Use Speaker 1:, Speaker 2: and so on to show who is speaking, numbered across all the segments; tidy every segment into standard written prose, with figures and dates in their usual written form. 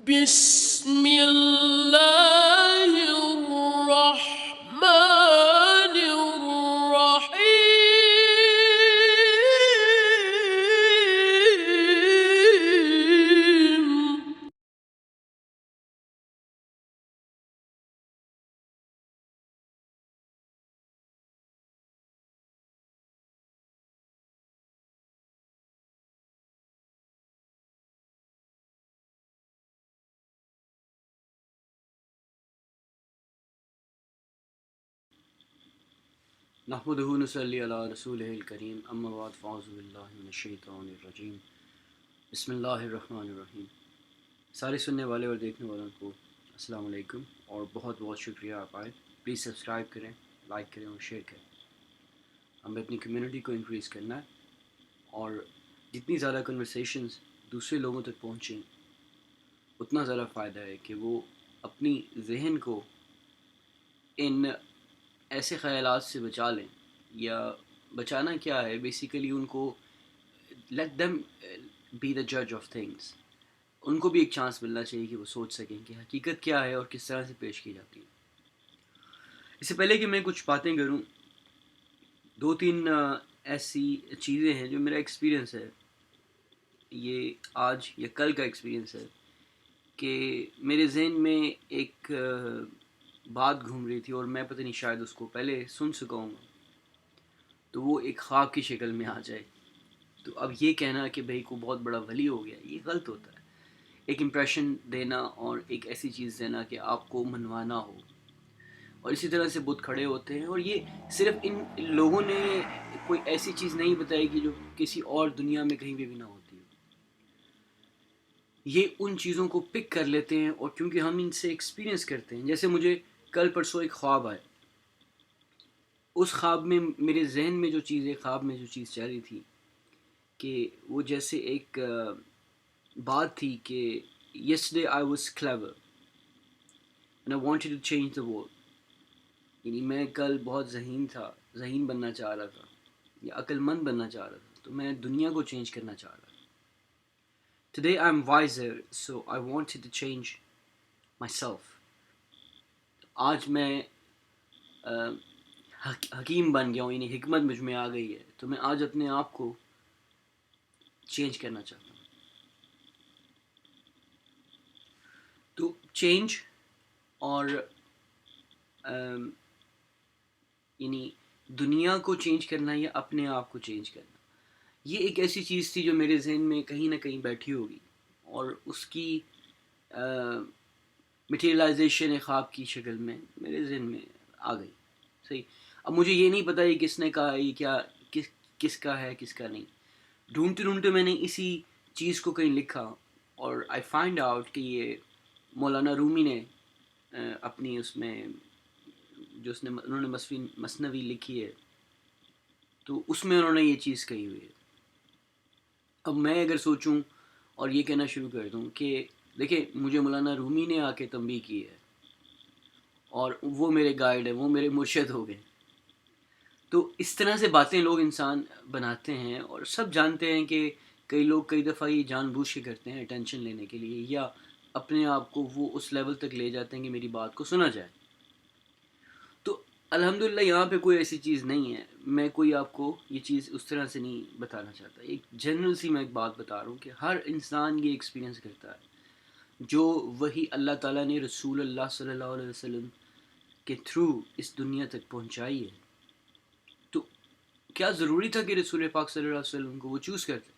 Speaker 1: بسم اللہ الرحمن الرحیم.
Speaker 2: نحمده ونصلي على رسوله الكريم اما بعد فاعوذ بالله من الشیطان الرجیم بسم اللہ الرحمن الرحیم. سارے سننے والے اور دیکھنے والوں کو السلام علیکم اور بہت بہت شکریہ. آپ آئے، پلیز سبسکرائب کریں، لائک کریں اور شیئر کریں. ہمیں اپنی کمیونٹی کو انکریز کرنا ہے اور جتنی زیادہ کنورسیشنز دوسرے لوگوں تک پہنچیں اتنا زیادہ فائدہ ہے کہ وہ اپنی ذہن کو ان ایسے خیالات سے بچا لیں، یا بچانا کیا ہے، بیسیکلی ان کو لیٹ دیم بی دا جج آف تھنگس. ان کو بھی ایک چانس ملنا چاہیے کہ وہ سوچ سکیں کہ حقیقت کیا ہے اور کس طرح سے پیش کی جاتی ہے. اس سے پہلے کہ میں کچھ باتیں کروں، دو تین ایسی چیزیں ہیں جو میرا ایکسپیرینس ہے، یہ آج یا کل کا ایکسپیرینس ہے، کہ میرے ذہن میں ایک بات گھوم رہی تھی اور میں پتہ نہیں شاید اس کو پہلے سن چکا ہوں، تو وہ ایک خواب کی شکل میں آ جائے. تو اب یہ کہنا کہ بھائی کو بہت بڑا ولی ہو گیا، یہ غلط ہوتا ہے. ایک امپریشن دینا اور ایک ایسی چیز دینا کہ آپ کو منوانا ہو، اور اسی طرح سے بت کھڑے ہوتے ہیں. اور یہ صرف ان لوگوں نے کوئی ایسی چیز نہیں بتائی کہ جو کسی اور دنیا میں کہیں بھی نہ ہوتی ہو. یہ ان چیزوں کو پک کر لیتے ہیں اور کیونکہ ہم ان سے ایکسپیرینس کرتے ہیں. جیسے مجھے کل پرسوں ایک خواب آیا، اس خواب میں میرے ذہن میں جو چیز خواب میں جو چیز چل رہی تھی کہ وہ جیسے ایک بات تھی کہ yesterday I was clever and I wanted to change the world. یعنی میں کل بہت ذہین بننا چاہ رہا تھا یا عقل مند بننا چاہ رہا تھا، تو میں دنیا کو چینج کرنا چاہ رہا تھا. Today I'm wiser so I wanted to change myself. آج میں حکیم بن گیا ہوں، یعنی حکمت مجھ میں آ گئی ہے، تو میں آج اپنے آپ کو چینج کرنا چاہتا ہوں. تو چینج اور یعنی دنیا کو چینج کرنا یا اپنے آپ کو چینج کرنا، یہ ایک ایسی چیز تھی جو میرے ذہن میں کہیں نہ کہیں بیٹھی ہوگی، اور اس کی مٹیریلائزیشن ایک خواب کی شکل میں میرے ذہن میں آ گئی. صحیح. اب مجھے یہ نہیں پتا یہ کس نے کہا، یہ کیا کس کا ہے کس کا نہیں. ڈھونڈتے ڈھونڈتے میں نے اسی چیز کو کہیں لکھا اور آئی فائنڈ آؤٹ کہ یہ مولانا رومی نے اپنی اس میں جو انہوں نے مثنوی لکھی ہے، تو اس میں انہوں نے یہ چیز کہی ہوئی ہے. اب میں اگر سوچوں اور یہ کہنا شروع کر دوں کہ دیکھیں مجھے مولانا رومی نے آ کے تنبیہ کی ہے اور وہ میرے گائیڈ ہیں، وہ میرے مرشد ہو گئے، تو اس طرح سے باتیں لوگ انسان بناتے ہیں. اور سب جانتے ہیں کہ کئی لوگ کئی دفعہ یہ جان بوجھ کے کرتے ہیں اٹینشن لینے کے لیے، یا اپنے آپ کو وہ اس لیول تک لے جاتے ہیں کہ میری بات کو سنا جائے. تو الحمدللہ یہاں پہ کوئی ایسی چیز نہیں ہے، میں کوئی آپ کو یہ چیز اس طرح سے نہیں بتانا چاہتا. ایک جنرل سی میں ایک بات بتا رہا ہوں کہ ہر انسان یہ ایکسپیرینس کرتا ہے جو وہی اللہ تعالیٰ نے رسول اللہ صلی اللہ علیہ وسلم کے تھرو اس دنیا تک پہنچائی ہے. تو کیا ضروری تھا کہ رسول پاک صلی اللہ علیہ وسلم کو وہ چوز کرتے؟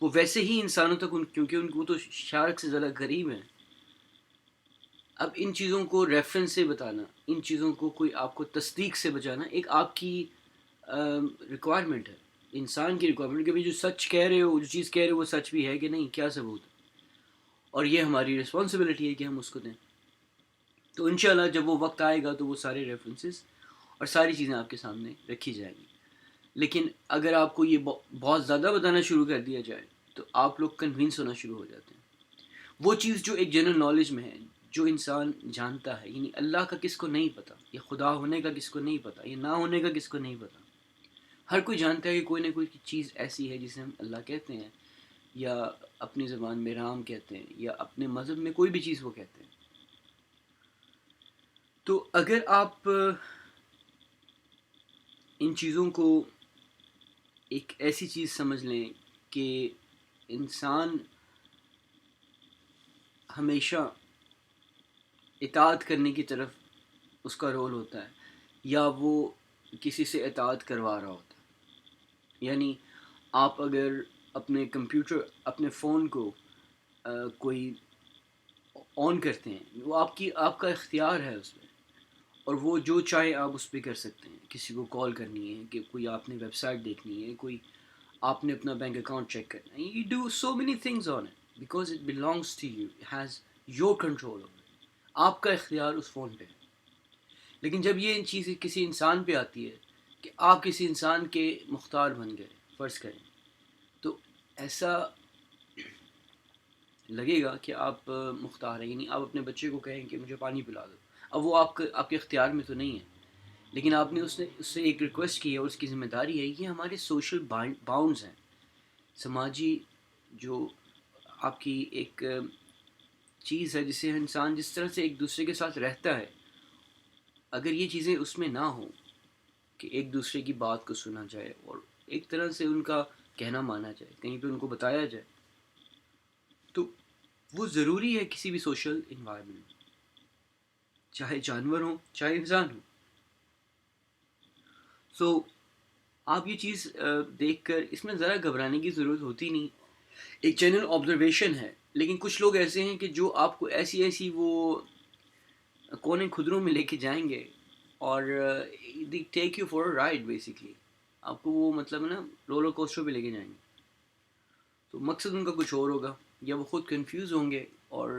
Speaker 2: وہ ویسے ہی انسانوں تک کیونکہ ان کو تو شارک سے زیادہ قریب ہیں. اب ان چیزوں کو ریفرنس سے بتانا، ان چیزوں کو کوئی آپ کو تصدیق سے بچانا ایک آپ کی ریکوائرمنٹ ہے، انسان کی ریکوائرمنٹ کہ جو سچ کہہ رہے ہو، جو چیز کہہ رہے ہو وہ سچ بھی ہے کہ نہیں، کیا ثبوت. اور یہ ہماری رسپانسبلٹی ہے کہ ہم اس کو دیں. تو انشاءاللہ جب وہ وقت آئے گا تو وہ سارے ریفرنسز اور ساری چیزیں آپ کے سامنے رکھی جائیں گی. لیکن اگر آپ کو یہ بہت زیادہ بتانا شروع کر دیا جائے تو آپ لوگ کنونس ہونا شروع ہو جاتے ہیں. وہ چیز جو ایک جنرل نالج میں ہے، جو انسان جانتا ہے، یعنی اللہ کا کس کو نہیں پتا، یہ خدا ہونے کا کس کو نہیں پتا، یہ نہ ہونے کا کس کو نہیں پتا. ہر کوئی جانتا ہے کہ کوئی نہ کوئی چیز ایسی ہے جسے ہم اللہ کہتے ہیں، یا اپنی زبان میں رام کہتے ہیں یا اپنے مذہب میں کوئی بھی چیز وہ کہتے ہیں. تو اگر آپ ان چیزوں کو ایک ایسی چیز سمجھ لیں کہ انسان ہمیشہ اطاعت کرنے کی طرف اس کا رول ہوتا ہے یا وہ کسی سے اطاعت کروا رہا ہوتا ہے. یعنی آپ اگر اپنے کمپیوٹر اپنے فون کو کوئی آن کرتے ہیں وہ آپ کا اختیار ہے اس میں, اور وہ جو چاہے آپ اس پہ کر سکتے ہیں. کسی کو کال کرنی ہے, کہ کوئی آپ نے ویب سائٹ دیکھنی ہے, کوئی آپ نے اپنا بینک اکاؤنٹ چیک کرنا ہے. You do so many things on it because it belongs to you, it has your control. آپ کا اختیار اس فون پہ ہے. لیکن جب یہ چیز کسی انسان پہ آتی ہے کہ آپ کسی انسان کے مختار بن گئے, فرض کریں, تو ایسا لگے گا کہ آپ مختار ہیں. یعنی آپ اپنے بچے کو کہیں کہ مجھے پانی پلا دو, اب وہ آپ کے اختیار میں تو نہیں ہے, لیکن آپ نے اس سے ایک ریکویسٹ کی ہے اور اس کی ذمہ داری ہے. یہ ہمارے سوشل باؤنڈز ہیں, سماجی جو آپ کی ایک چیز ہے جسے انسان جس طرح سے ایک دوسرے کے ساتھ رہتا ہے, اگر یہ چیزیں اس میں نہ ہوں کہ ایک دوسرے کی بات کو سنا جائے اور ایک طرح سے ان کا کہنا مانا جائے, کہیں پہ ان کو بتایا جائے, تو وہ ضروری ہے کسی بھی سوشل انوائرمنٹ میں, چاہے جانور ہوں چاہے انسان ہوں. سو آپ یہ چیز دیکھ کر اس میں ذرا گھبرانے کی ضرورت ہوتی نہیں. ایک جنرل آبزرویشن ہے, لیکن کچھ لوگ ایسے ہیں کہ جو آپ کو ایسی وہ کونے خدروں میں لے کے جائیں گے اور they take you for ride basically. آپ کو وہ مطلب نا رولر کوسٹر پہ لے کے جائیں گے. تو مقصد ان کا کچھ اور ہوگا, یا وہ خود کنفیوز ہوں گے اور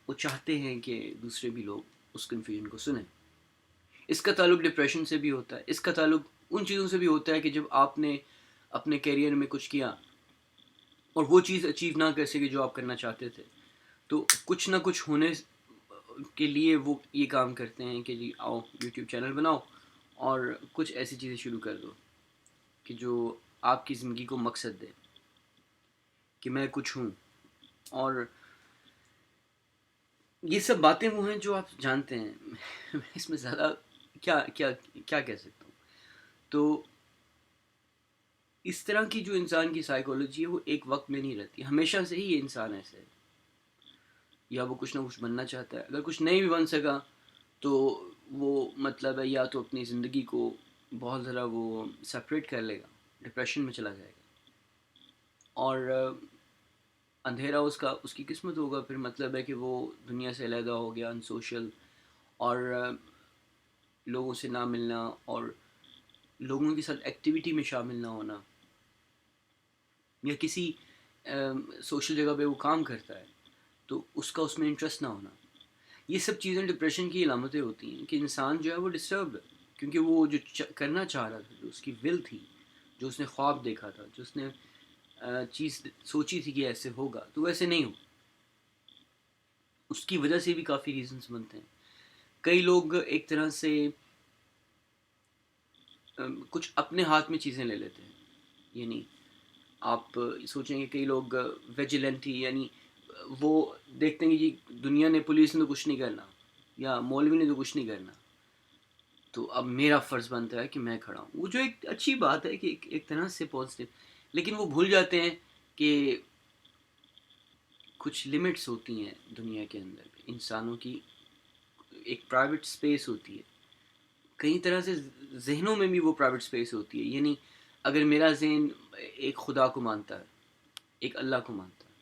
Speaker 2: وہ چاہتے ہیں کہ دوسرے بھی لوگ اس کنفیوژن کو سنیں. اس کا تعلق ڈپریشن سے بھی ہوتا ہے, اس کا تعلق ان چیزوں سے بھی ہوتا ہے کہ جب آپ نے اپنے کیریئر میں کچھ کیا اور وہ چیز اچیو نہ کر سکے جو آپ کرنا چاہتے تھے, تو کچھ نہ کچھ ہونے کے لیے وہ یہ کام کرتے ہیں کہ جی آؤ یوٹیوب چینل بناؤ اور کچھ ایسی چیزیں شروع کر دو کہ جو آپ کی زندگی کو مقصد دے کہ میں کچھ ہوں. اور یہ سب باتیں وہ ہیں جو آپ جانتے ہیں. اس میں زیادہ کیا کہہ سکتا ہوں. تو اس طرح کی جو انسان کی سائیکالوجی ہے وہ ایک وقت میں نہیں رہتی, ہمیشہ سے ہی یہ انسان ایسے ہے, یا وہ کچھ نہ کچھ بننا چاہتا ہے. اگر کچھ نہیں بھی بن سکا تو وہ مطلب ہے یا تو اپنی زندگی کو بہت ذرا وہ سپریٹ کر لے گا, ڈپریشن میں چلا جائے گا, اور اندھیرا اس کی قسمت ہوگا. پھر مطلب ہے کہ وہ دنیا سے علیحدہ ہو گیا, ان سوشل, اور لوگوں سے نہ ملنا اور لوگوں کے ساتھ ایکٹیویٹی میں شامل نہ ہونا, یا کسی سوشل جگہ پہ وہ کام کرتا ہے تو اس کا اس میں انٹرسٹ نہ ہونا. یہ سب چیزیں ڈپریشن کی علامتیں ہوتی ہیں کہ انسان جو ہے وہ ڈسٹربڈ ہے, کیونکہ وہ جو کرنا چاہ رہا تھا, جو اس کی ول تھی, جو اس نے خواب دیکھا تھا, جو اس نے چیز سوچی تھی کہ ایسے ہوگا, تو ویسے نہیں ہو. اس کی وجہ سے بھی کافی ریزنز بنتے ہیں. کئی لوگ ایک طرح سے کچھ اپنے ہاتھ میں چیزیں لے لیتے ہیں. یعنی آپ سوچیں گے کئی لوگ ویجیلنٹی, یعنی وہ دیکھتے ہیں کہ جی دنیا نے, پولیس نے تو کچھ نہیں کرنا, یا مولوی نے تو کچھ نہیں کرنا, تو اب میرا فرض بنتا ہے کہ میں کھڑا ہوں. وہ جو ایک اچھی بات ہے کہ ایک طرح سے پازیٹیو, لیکن وہ بھول جاتے ہیں کہ کچھ لمٹس ہوتی ہیں دنیا کے اندر. انسانوں کی ایک پرائیویٹ سپیس ہوتی ہے, کئی طرح سے ذہنوں میں بھی وہ پرائیویٹ سپیس ہوتی ہے. یعنی اگر میرا ذہن ایک خدا کو مانتا ہے, ایک اللہ کو مانتا ہے,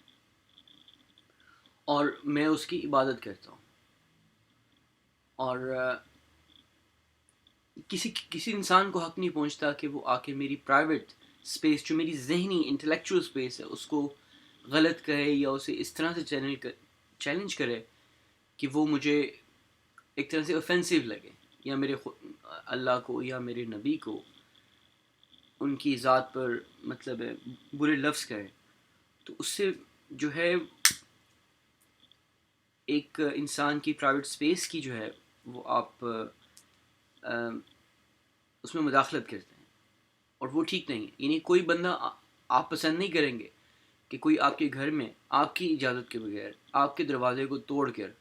Speaker 2: اور میں اس کی عبادت کرتا ہوں, اور کسی انسان کو حق نہیں پہنچتا کہ وہ آ کے میری پرائیویٹ سپیس, جو میری ذہنی انٹلیکچوئل سپیس ہے, اس کو غلط کہے یا اسے اس طرح سے چیلنج کرے کہ وہ مجھے ایک طرح سے اوفینسو لگے, یا میرے اللہ کو یا میرے نبی کو ان کی ذات پر مطلب ہے برے لفظ کہے. تو اس سے جو ہے ایک انسان کی پرائیویٹ سپیس کی جو ہے وہ آپ اس میں مداخلت کرتے ہیں, اور وہ ٹھیک نہیں ہے. یعنی کوئی بندہ آپ پسند نہیں کریں گے کہ کوئی آپ کے گھر میں آپ کی اجازت کے بغیر آپ کے دروازے کو توڑ کر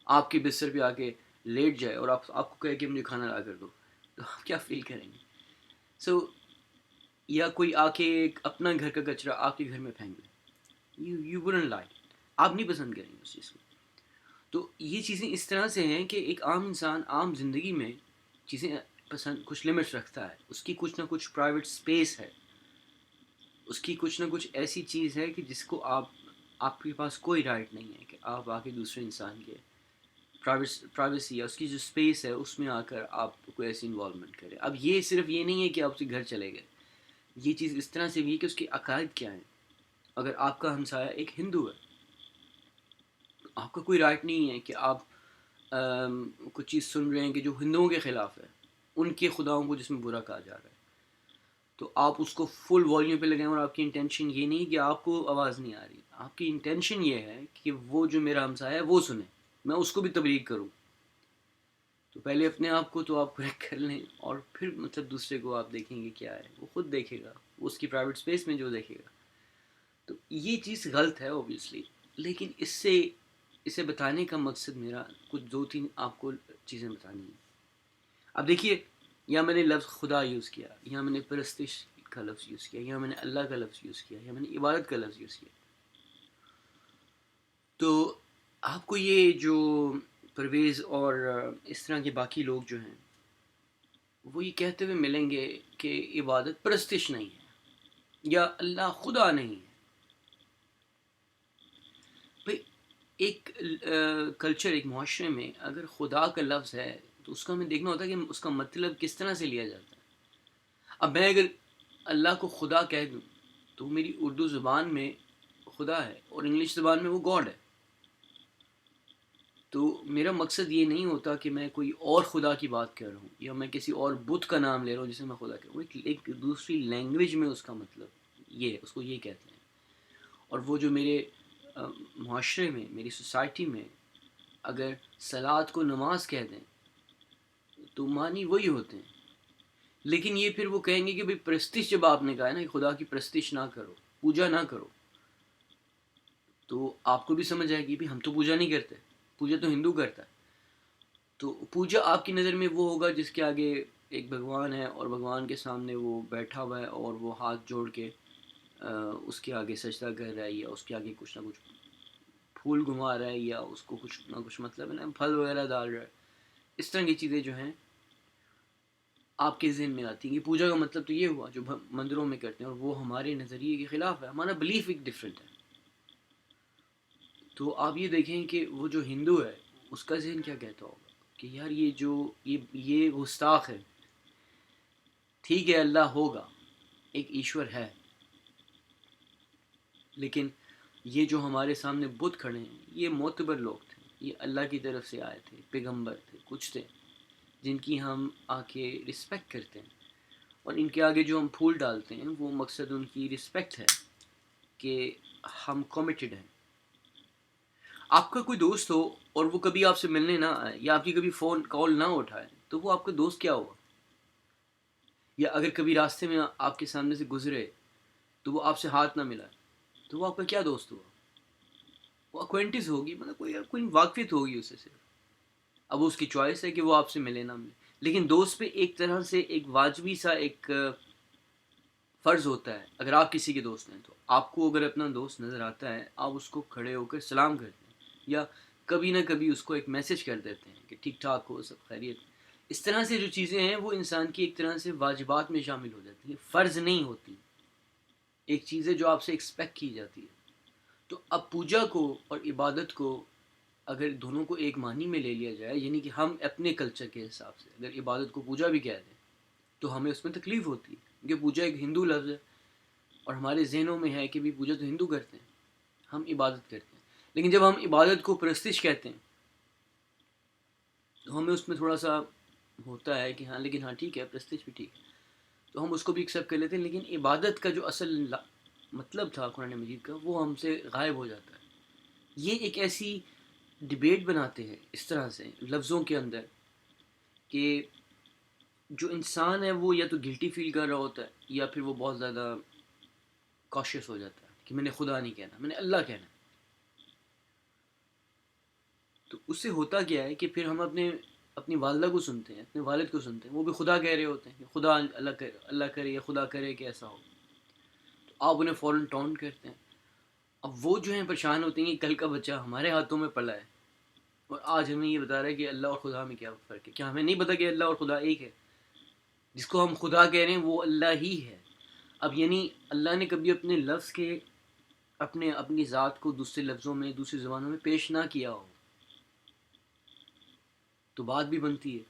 Speaker 2: آپ کے بستر پہ آ کے لیٹ جائے اور آپ کو کہے کہ مجھے کھانا لا کر دو، تو آپ کیا فیل کریں گے؟ سو یا کوئی آ کے ایک اپنا گھر کا کچرا آپ کے گھر میں پھینک دے، یو وڈنٹ لائک، آپ نہیں پسند کریں گے اس چیز کو. تو یہ چیزیں اس طرح سے ہیں کہ ایک عام انسان عام زندگی میں چیزیں پسند کچھ لمٹس رکھتا ہے، اس کی کچھ نہ کچھ پرائیویٹ اسپیس ہے، اس کی کچھ نہ کچھ ایسی چیز ہے کہ جس کو آپ کے پاس کوئی رائٹ نہیں ہے کہ آپ آ کے دوسرے انسان کے پرائیویسی یا اس کی جو اسپیس ہے اس میں آ کر آپ کوئی ایسی انوالومنٹ کرے. اب یہ صرف یہ نہیں ہے کہ آپ سے گھر چلے گئے، یہ چیز اس طرح سے بھی ہے کہ اس کے عقائد کیا ہیں. اگر آپ کا ہمسایہ ایک ہندو ہے، آپ کا کوئی رائٹ نہیں ہے کہ آپ کچھ چیز سن رہے ہیں کہ جو ہندوؤں کے خلاف ہے، ان کے خداؤں کو جس میں برا کہا جا رہا ہے، تو آپ اس کو فل والیوم پہ لگائیں اور آپ کی انٹینشن یہ نہیں کہ آپ کو آواز نہیں آ رہی، آپ کی انٹینشن یہ ہے کہ وہ جو میرا ہمسایہ ہے وہ سنے، میں اس کو بھی تبلیغ کروں. تو پہلے اپنے آپ کو تو آپ کریکٹ کر لیں اور پھر مطلب دوسرے کو آپ دیکھیں گے کیا ہے، وہ خود دیکھے گا، وہ اس کی پرائیویٹ اسپیس میں جو دیکھے گا. تو یہ چیز غلط ہے اوبویسلی، لیکن اسے بتانے کا مقصد میرا کچھ 2-3 آپ کو چیزیں بتانی ہیں. اب دیکھیے، یا میں نے لفظ خدا یوز کیا، یا میں نے پرستش کا لفظ یوز کیا، یا میں نے اللہ کا لفظ یوز کیا، یا میں نے عبادت کا لفظ یوز کیا. تو آپ کو یہ جو پرویز اور اس طرح کے باقی لوگ جو ہیں وہ یہ کہتے ہوئے ملیں گے کہ عبادت پرستش نہیں ہے یا اللہ خدا نہیں ہے. بھئی ایک کلچر، ایک معاشرے میں اگر خدا کا لفظ ہے تو اس کا ہمیں دیکھنا ہوتا ہے کہ اس کا مطلب کس طرح سے لیا جاتا ہے. اب میں اگر اللہ کو خدا کہہ دوں تو میری اردو زبان میں خدا ہے اور انگلش زبان میں وہ گاڈ ہے. تو میرا مقصد یہ نہیں ہوتا کہ میں کوئی اور خدا کی بات کر رہا ہوں یا میں کسی اور بت کا نام لے رہا ہوں جسے میں خدا کہہ رہا ہوں. ایک دوسری لینگویج میں اس کا مطلب یہ ہے، اس کو یہ کہتے ہیں. اور وہ جو میرے معاشرے میں، میری سوسائٹی میں اگر صلات کو نماز کہہ دیں تو معنی وہی ہوتے ہیں. لیکن یہ پھر وہ کہیں گے کہ بھئی پرستش، جب آپ نے کہا ہے نا کہ خدا کی پرستش نہ کرو، پوجا نہ کرو، تو آپ کو بھی سمجھ آئے گی بھی ہم تو پوجا نہیں کرتے، پوجا تو ہندو کرتا ہے. تو پوجا آپ کی نظر میں وہ ہوگا جس کے آگے ایک بھگوان ہے اور بھگوان کے سامنے وہ بیٹھا ہوا ہے اور وہ ہاتھ جوڑ کے اس کے آگے سجدہ کر رہا ہے یا اس کے آگے کچھ نہ کچھ پھول گھما رہا ہے یا اس کو کچھ نہ کچھ مطلب ہے نا پھل وغیرہ ڈال رہا ہے. اس طرح کی چیزیں جو ہیں آپ کے ذہن میں آتی ہیں کہ پوجا کا مطلب تو یہ ہوا جو مندروں میں کرتے ہیں، اور وہ ہمارے نظریے کے خلاف ہے، ہمارا بلیف ایک ڈفرینٹ ہے. تو آپ یہ دیکھیں کہ وہ جو ہندو ہے اس کا ذہن کیا کہتا ہوگا کہ یار یہ گستاخ ہے. ٹھیک ہے اللہ ہوگا، ایک ایشور ہے، لیکن یہ جو ہمارے سامنے بت کھڑے ہیں یہ معتبر لوگ تھے، یہ اللہ کی طرف سے آئے تھے، پیغمبر تھے، کچھ تھے جن کی ہم آ کے رسپیکٹ کرتے ہیں، اور ان کے آگے جو ہم پھول ڈالتے ہیں وہ مقصد ان کی رسپیکٹ ہے کہ ہم کمیٹڈ ہیں. آپ کا کوئی دوست ہو اور وہ کبھی آپ سے ملنے نہ آئے یا آپ کی کبھی فون کال نہ اٹھائے تو وہ آپ کا دوست کیا ہوا؟ یا اگر کبھی راستے میں آپ کے سامنے سے گزرے تو وہ آپ سے ہاتھ نہ ملائے تو وہ آپ کا کیا دوست ہوا؟ وہ اکوینٹس ہوگی، مطلب کوئی واقفیت ہوگی اس سے صرف. اب اس کی چوائس ہے کہ وہ آپ سے ملے نہ ملے. لیکن دوست پہ ایک طرح سے ایک واجبی سا ایک فرض ہوتا ہے. اگر آپ کسی کے دوست ہیں تو آپ کو اگر اپنا دوست نظر آتا ہے آپ اس کو کھڑے ہو کر سلام کرتے ہیں یا کبھی نہ کبھی اس کو ایک میسج کر دیتے ہیں کہ ٹھیک ٹھاک ہو، سب خیریت. اس طرح سے جو چیزیں ہیں وہ انسان کی ایک طرح سے واجبات میں شامل ہو جاتی ہیں، فرض نہیں ہوتی، ایک چیز ہے جو آپ سے ایکسپیکٹ کی جاتی ہے. تو اب پوجا کو اور عبادت کو اگر دونوں کو ایک معنی میں لے لیا جائے، یعنی کہ ہم اپنے کلچر کے حساب سے اگر عبادت کو پوجا بھی کہہ دیں تو ہمیں اس میں تکلیف ہوتی ہے کیونکہ پوجا ایک ہندو لفظ ہے اور ہمارے ذہنوں میں ہے کہ بھی پوجا تو ہندو کرتے ہیں، ہم عبادت کرتے ہیں. لیکن جب ہم عبادت کو پرستش کہتے ہیں تو ہمیں اس میں تھوڑا سا ہوتا ہے کہ ہاں لیکن ہاں ٹھیک ہے پرستش بھی ٹھیک ہے، تو ہم اس کو بھی ایکسیپٹ کر لیتے ہیں. لیکن عبادت کا جو اصل مطلب تھا قرآن مجید کا وہ ہم سے غائب ہو جاتا ہے. یہ ایک ایسی ڈبیٹ بناتے ہیں اس طرح سے لفظوں کے اندر کہ جو انسان ہے وہ یا تو گلٹی فیل کر رہا ہوتا ہے یا پھر وہ بہت زیادہ کاشیس ہو جاتا ہے کہ میں نے خدا نہیں کہنا، میں نے اللہ کہنا ہے. تو اس سے ہوتا کیا ہے کہ پھر ہم اپنی والدہ کو سنتے ہیں، اپنے والد کو سنتے ہیں، وہ بھی خدا کہہ رہے ہوتے ہیں کہ خدا اللہ کرے یا خدا کرے کہ ایسا ہو. تو آپ انہیں فوراً ٹاؤن کرتے ہیں. اب وہ جو ہیں پریشان ہوتے ہیں کہ کل کا بچہ ہمارے ہاتھوں میں پڑا ہے اور آج ہمیں یہ بتا رہا ہے کہ اللہ اور خدا میں کیا فرق ہے. کیا ہمیں نہیں پتا کہ اللہ اور خدا ایک ہے؟ جس کو ہم خدا کہہ رہے ہیں وہ اللہ ہی ہے. اب یعنی اللہ نے کبھی اپنے لفظ کے اپنی ذات کو دوسرے لفظوں میں دوسری زبانوں میں پیش نہ کیا ہو تو بات بھی بنتی ہے.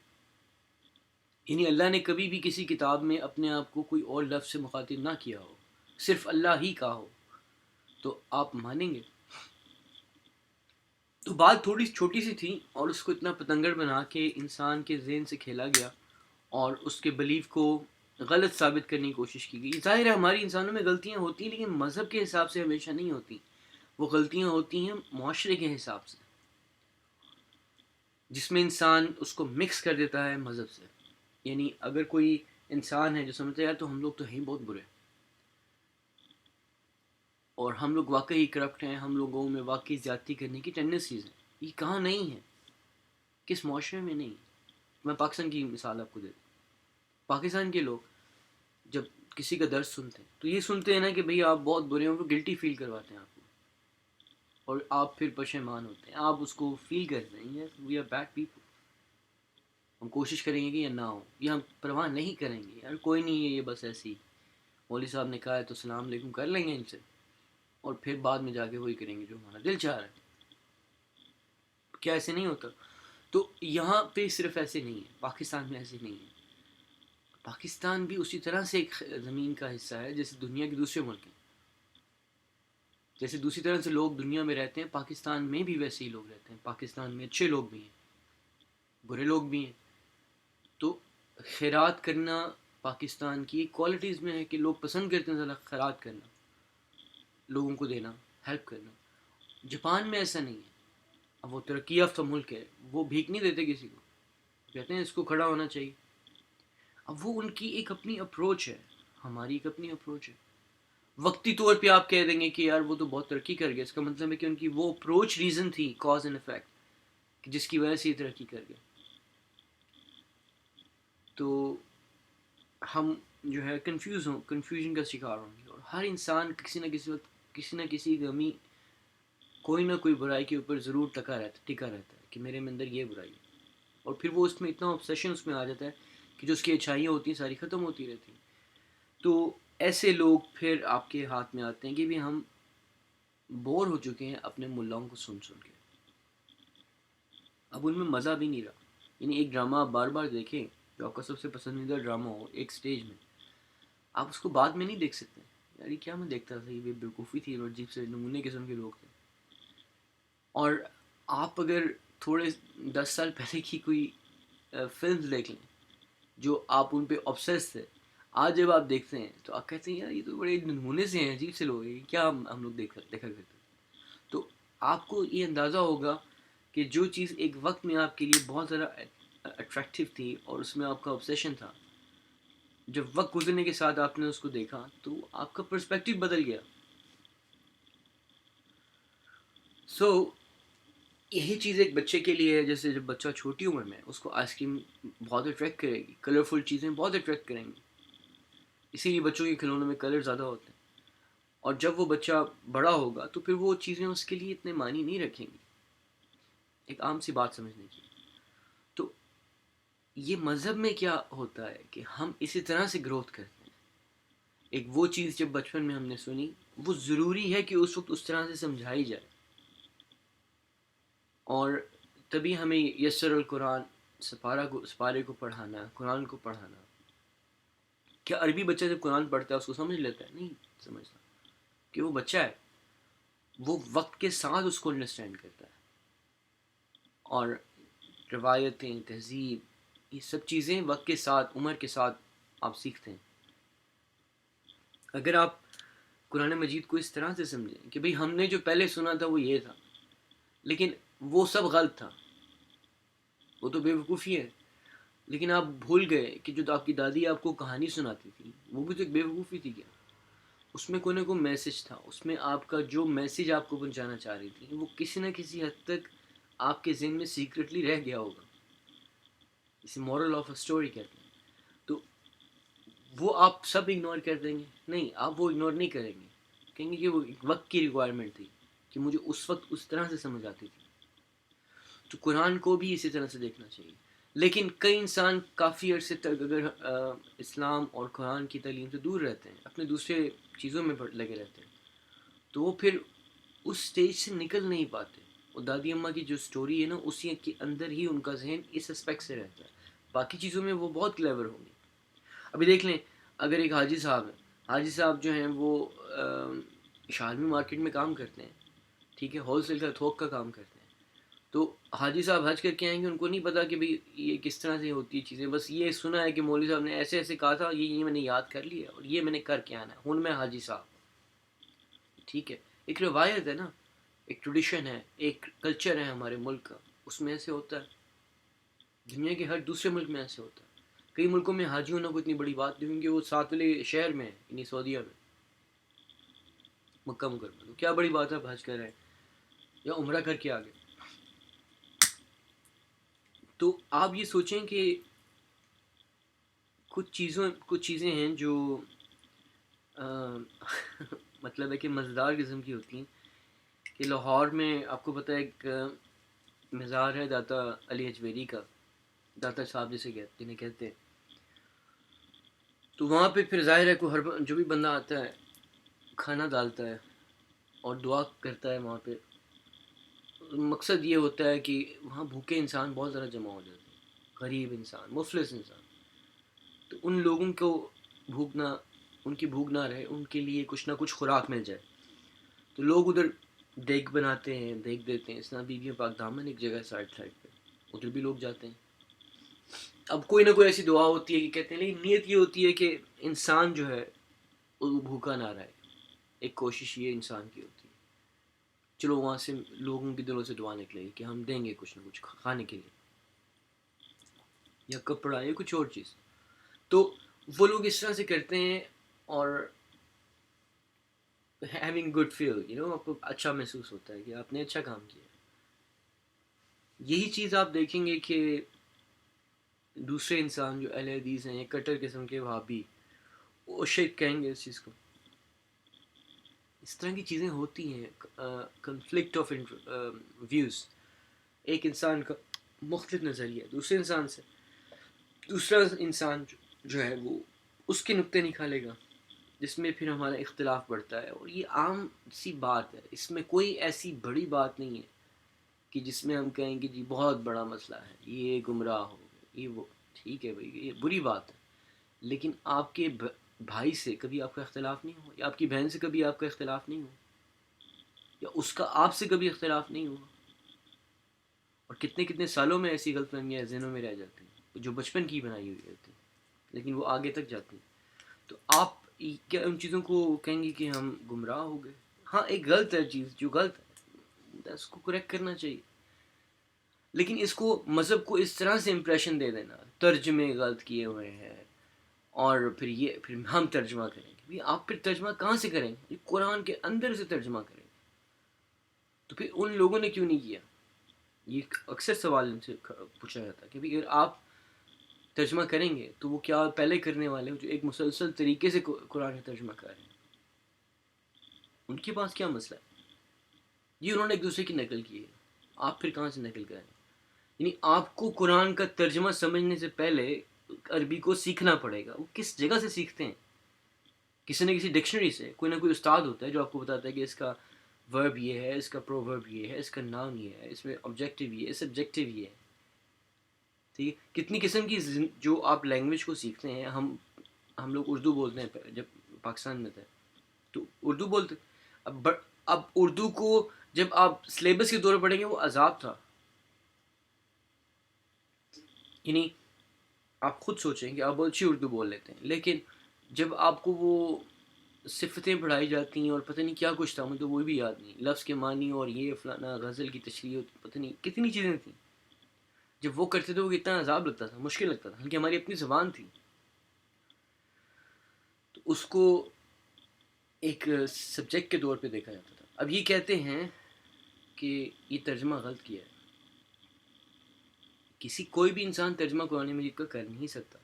Speaker 2: یعنی اللہ نے کبھی بھی کسی کتاب میں اپنے آپ کو کوئی اور لفظ سے مخاطب نہ کیا ہو، صرف اللہ ہی کہا ہو، تو آپ مانیں گے؟ تو بات تھوڑی چھوٹی سی تھی اور اس کو اتنا پتنگڑ بنا کے انسان کے ذہن سے کھیلا گیا اور اس کے بلیف کو غلط ثابت کرنے کی کوشش کی گئی. ظاہر ہے ہماری انسانوں میں غلطیاں ہوتی ہیں، لیکن مذہب کے حساب سے ہمیشہ نہیں ہوتی. وہ غلطیاں ہوتی ہیں معاشرے کے حساب سے، جس میں انسان اس کو مکس کر دیتا ہے مذہب سے. یعنی اگر کوئی انسان ہے جو سمجھتا ہے یار تو ہم لوگ تو ہیں بہت برے اور ہم لوگ واقعی کرپٹ ہیں، ہم لوگوں میں واقعی زیادتی کرنے کی ٹینڈنسیز ہیں، یہ کہاں نہیں ہے، کس معاشرے میں نہیں ہے. میں پاکستان کی مثال آپ کو دیتا ہوں. پاکستان کے لوگ جب کسی کا درد سنتے ہیں تو یہ سنتے ہیں نا کہ بھئی آپ بہت برے ہیں، وہ گلٹی فیل کرواتے ہیں آپ کو اور آپ پھر پشیمان ہوتے ہیں. آپ اس کو فیل کرتے ہیں یس وی آر بیڈ پیپل، ہم کوشش کریں گے کہ یہ نہ ہو، یہ ہم پرواہ نہیں کریں گے، یار کوئی نہیں ہے، یہ بس ایسی ہی مولوی صاحب نے کہا ہے تو السلام علیکم کر لیں گے ان سے اور پھر بعد میں جا کے وہی کریں گے جو ہمارا دل چاہ رہا ہے. کیا ایسے نہیں ہوتا؟ تو یہاں پہ صرف ایسے نہیں ہے، پاکستان میں ایسے نہیں ہے. پاکستان بھی اسی طرح سے ایک زمین کا حصہ ہے جیسے دنیا کے دوسرے ملک ہیں. جیسے دوسری طرح سے لوگ دنیا میں رہتے ہیں، پاکستان میں بھی ویسے ہی لوگ رہتے ہیں. پاکستان میں اچھے لوگ بھی ہیں، برے لوگ بھی ہیں. تو خیرات کرنا پاکستان کی کوالٹیز میں ہے کہ لوگ پسند کرتے ہیں زیادہ خیرات کرنا، لوگوں کو دینا، ہیلپ کرنا. جاپان میں ایسا نہیں ہے. اب وہ ترقی یافتہ ملک ہے، وہ بھیک نہیں دیتے کسی کو، کہتے ہیں اس کو کھڑا ہونا چاہیے. اب وہ ان کی ایک اپنی اپروچ ہے، ہماری ایک اپنی اپروچ ہے. وقتی طور پہ آپ کہہ دیں گے کہ یار وہ تو بہت ترقی کر گیا، اس کا مطلب ہے کہ ان کی وہ اپروچ ریزن تھی، کاز اینڈ افیکٹ، جس کی وجہ سے یہ ترقی کر گیا. تو ہم جو ہے کنفیوژن کا شکار ہوں گے. اور ہر انسان کسی نہ کسی وقت کسی نہ کسی کمی، کوئی نہ کوئی برائی کے اوپر ضرور ٹکا رہتا ہے کہ میرے میں اندر یہ برائی ہے. اور پھر وہ اس میں اتنا obsession اس میں آ جاتا ہے کہ جو اس کی اچھائیاں ہوتی ہیں ساری ختم ہوتی رہتی ہیں. تو ایسے لوگ پھر آپ کے ہاتھ میں آتے ہیں کہ بھی ہم بور ہو چکے ہیں اپنے ملاؤں کو سن کے، اب ان میں مزہ بھی نہیں رہا. یعنی ایک ڈرامہ آپ بار بار دیکھیں جو آپ کا سب سے پسندیدہ ڈرامہ ہو ایک سٹیج میں، آپ اس کو بعد میں نہیں دیکھ سکتے. یار یہ کیا میں دیکھتا تھا، یہ بیوقوفی تھی اور عجیب سے نمونے قسم کے لوگ تھے. اور آپ اگر تھوڑے 10 سال پہلے کی کوئی فلمز دیکھ لیں جو آپ ان پہ obsessed تھے، آج جب آپ دیکھتے ہیں تو آپ کہتے ہیں یار یہ تو بڑے نمونے سے ہیں، عجیب سے لوگ ہیں، کیا ہم لوگ دیکھا کرتے ہیں. تو آپ کو یہ اندازہ ہوگا کہ جو چیز ایک وقت میں آپ کے لیے بہت زیادہ اٹریکٹیو تھی اور اس میں آپ کا obsession تھا، جب وقت گزرنے کے ساتھ آپ نے اس کو دیکھا تو آپ کا پرسپیکٹیو بدل گیا. یہی چیز ایک بچے کے لیے ہے. جیسے جب بچہ چھوٹی عمر میں اس کو آئس کریم بہت اٹریکٹ کرے گی، کلرفل چیزیں بہت اٹریکٹ کریں گی، اسی لیے بچوں کے کھلونوں میں کلر زیادہ ہوتے ہیں. اور جب وہ بچہ بڑا ہوگا تو پھر وہ چیزیں اس کے لیے اتنے معنی نہیں رکھیں گی. ایک عام سی بات سمجھنے کی. تو یہ مذہب میں کیا ہوتا ہے کہ ہم اسی طرح سے گروتھ کرتے ہیں. ایک وہ چیز جب بچپن میں ہم نے سنی، وہ ضروری ہے کہ اس وقت اس طرح سے سمجھائی جائے. اور تبھی ہمیں یسر القرآن سپارے کو پڑھانا، قرآن کو پڑھانا. کیا عربی بچہ جب قرآن پڑھتا ہے اس کو سمجھ لیتا ہے؟ نہیں سمجھتا، کہ وہ بچہ ہے، وہ وقت کے ساتھ اس کو انڈرسٹینڈ کرتا ہے. اور روایتیں، تہذیب، یہ سب چیزیں وقت کے ساتھ، عمر کے ساتھ آپ سیکھتے ہیں. اگر آپ قرآن مجید کو اس طرح سے سمجھیں کہ بھئی ہم نے جو پہلے سنا تھا وہ یہ تھا، لیکن وہ سب غلط تھا، وہ تو بے وقوفی ہے. لیکن آپ بھول گئے کہ جو آپ کی دادی آپ کو کہانی سناتی تھی وہ بھی تو ایک بے وقوفی تھی. کیا اس میں کوئی نہ کوئی میسج تھا، اس میں آپ کا جو میسج آپ کو پہنچانا چاہ رہی تھی وہ کسی نہ کسی حد تک آپ کے ذہن میں سیکرٹلی رہ گیا ہوگا، اسے مورل آف اے اسٹوری کہتے ہیں. تو وہ آپ سب اگنور کر دیں گے؟ نہیں، آپ وہ اگنور نہیں کریں گے، کہیں گے کہ وہ ایک وقت کی ریکوائرمنٹ تھی کہ مجھے اس وقت اس طرح سے سمجھ آتی تھی. تو قرآن کو بھی اسی طرح سے دیکھنا چاہیے. لیکن کئی انسان کافی عرصے تک اگر اسلام اور قرآن کی تعلیم سے دور رہتے ہیں، اپنے دوسرے چیزوں میں لگے رہتے ہیں، تو وہ پھر اس سٹیج سے نکل نہیں پاتے. وہ دادی اماں کی جو سٹوری ہے نا، اسی کے اندر ہی ان کا ذہن اس اسپیکٹ سے رہتا ہے. باقی چیزوں میں وہ بہت کلیور ہوں گے. ابھی دیکھ لیں، اگر ایک حاجی صاحب ہیں، حاجی صاحب جو ہیں وہ شالمی مارکیٹ میں کام کرتے ہیں، ٹھیک ہے، ہول سیل کا تھوک کا کام کرتے ہیں. تو حاجی صاحب حج کر کے آئیں گے، ان کو نہیں پتا کہ بھئی یہ کس طرح سے ہوتی ہے چیزیں، بس یہ سنا ہے کہ مولوی صاحب نے ایسے ایسے کہا تھا، یہ میں نے یاد کر لیا اور یہ میں نے کر کے آنا ہے، ہوں میں حاجی صاحب. ٹھیک ہے، ایک روایت ہے نا، ایک ٹریڈیشن ہے، ایک کلچر ہے ہمارے ملک کا، اس میں ایسے ہوتا ہے. دنیا کے ہر دوسرے ملک میں ایسے ہوتا ہے. کئی ملکوں میں حاجی ہونا کوئی اتنی بڑی بات نہیں، کیونکہ وہ ساتھ والے شہر میں ہے، یعنی سعودیہ میں، مکہ مکرمہ. تو کیا بڑی بات ہے آپ حج کر رہے ہیں یا عمرہ کر کے آگے. تو آپ یہ سوچیں کہ کچھ چیزیں ہیں جو مطلب ہے کہ مزیدار قسم کی ہوتی ہیں. کہ لاہور میں آپ کو پتہ ہے ایک مزار ہے داتا علی اجمیری کا، داتا صاحب جنہیں کہتے ہیں. تو وہاں پہ پھر ظاہر ہے کوئی ہر جو بھی بندہ آتا ہے کھانا ڈالتا ہے اور دعا کرتا ہے وہاں پہ. مقصد یہ ہوتا ہے کہ وہاں بھوکے انسان بہت زیادہ جمع ہو جاتے ہیں، غریب انسان، مفلس انسان. تو ان لوگوں کو ان کی بھوک نہ رہے، ان کے لیے کچھ نہ کچھ خوراک مل جائے. تو لوگ ادھر دیگ بناتے ہیں، دیگ دیتے ہیں. اسنا بی بی پاک دامن ایک جگہ سائڈ پہ، ادھر بھی لوگ جاتے ہیں. اب کوئی نہ کوئی ایسی دعا ہوتی ہے کہ کہتے ہیں، لیکن نیت یہ ہوتی ہے کہ انسان جو ہے وہ بھوکا نہ رہے. ایک کوشش یہ انسان کی ہوتی ہے. چلو وہاں سے لوگوں کے دلوں سے دعا نکلے گی کہ ہم دیں گے کچھ نہ کچھ کھانے کے لیے، یا کپڑا یا کچھ اور چیز. تو وہ لوگ اس طرح سے کرتے ہیں اور having good feel, آپ کو اچھا محسوس ہوتا ہے کہ آپ نے اچھا کام کیا. یہی چیز آپ دیکھیں گے کہ دوسرے انسان جو اہل حدیث ہیں یا کٹر قسم کے وہابی، وہ شرک کہیں گے اس چیز کو. اس طرح کی چیزیں ہوتی ہیں. کنفلکٹ آف ویوز، ایک انسان کا مختلف نظریہ دوسرے انسان سے، دوسرا انسان جو ہے وہ اس کے نقطے نکالے گا، جس میں پھر ہمارا اختلاف بڑھتا ہے. اور یہ عام سی بات ہے، اس میں کوئی ایسی بڑی بات نہیں ہے کہ جس میں ہم کہیں کہ جی بہت بڑا مسئلہ ہے، یہ گمراہ ہو یہ وہ. ٹھیک ہے بھائی، یہ بری بات ہے، لیکن آپ کے بھائی سے کبھی آپ کا اختلاف نہیں ہوا، یا آپ کی بہن سے کبھی آپ کا اختلاف نہیں ہوا، یا اس کا آپ سے کبھی اختلاف نہیں ہوا. اور کتنے کتنے سالوں میں ایسی غلط فہمیاں ذہنوں میں رہ جاتی ہیں جو بچپن کی بنائی ہوئی ہوتی ہیں، لیکن وہ آگے تک جاتی ہیں. تو آپ کیا ان چیزوں کو کہیں گے کہ ہم گمراہ ہو گئے؟ ہاں، ایک غلط ہے چیز جو غلط ہے اس کو کریکٹ کرنا چاہیے. لیکن اس کو مذہب کو اس طرح سے امپریشن دے دینا، ترجمے غلط کیے ہوئے ہیں، اور پھر ہم ترجمہ کریں گے. آپ پھر ترجمہ کہاں سے کریں گے؟ قرآن کے اندر سے ترجمہ کریں گے. تو پھر ان لوگوں نے کیوں نہیں کیا؟ یہ اکثر سوال ان سے پوچھا جاتا ہے کہ اگر آپ ترجمہ کریں گے تو وہ کیا پہلے کرنے والے جو ایک مسلسل طریقے سے قرآن کا ترجمہ کر رہے ہیں، ان کے پاس کیا مسئلہ ہے؟ یہ انہوں نے ایک دوسرے کی نقل کی ہے، آپ پھر کہاں سے نقل کریں؟ یعنی آپ کو قرآن کا ترجمہ سمجھنے سے پہلے عربی کو سیکھنا پڑے گا. وہ کس جگہ سے سیکھتے ہیں؟ کسی نہ کسی ڈکشنری سے. کوئی نہ کوئی استاد ہوتا ہے جو آپ کو بتاتا ہے کہ اس کا ورب یہ ہے، اس کا پرو ورب یہ ہے، اس کا ناؤن یہ ہے، اس میں آبجیکٹیو یہ ہے، سبجیکٹیو یہ ہے. ٹھیک ہے، کتنی قسم کی جو آپ لینگویج کو سیکھتے ہیں. ہم لوگ اردو بولتے ہیں جب پاکستان میں تھے تو اردو بولتے. اب اردو کو جب آپ سلیبس کے طور پر پڑھیں گے وہ عذاب تھا. یعنی آپ خود سوچیں کہ آپ اچھی اردو بول لیتے ہیں، لیکن جب آپ کو وہ صفتیں پڑھائی جاتی ہیں اور پتہ نہیں کیا کچھ تھا، مجھے تو وہ بھی یاد نہیں، لفظ کے معنی اور یہ فلانا غزل کی تشریح، پتہ نہیں کتنی چیزیں تھیں. جب وہ کرتے تھے وہ کتنا عذاب لگتا تھا، مشکل لگتا تھا، بلکہ ہماری اپنی زبان تھی. تو اس کو ایک سبجیکٹ کے طور پہ دیکھا جاتا تھا. اب یہ کہتے ہیں کہ یہ ترجمہ غلط کیا ہے. کوئی بھی انسان ترجمہ قرآن مجید کا کر نہیں سکتا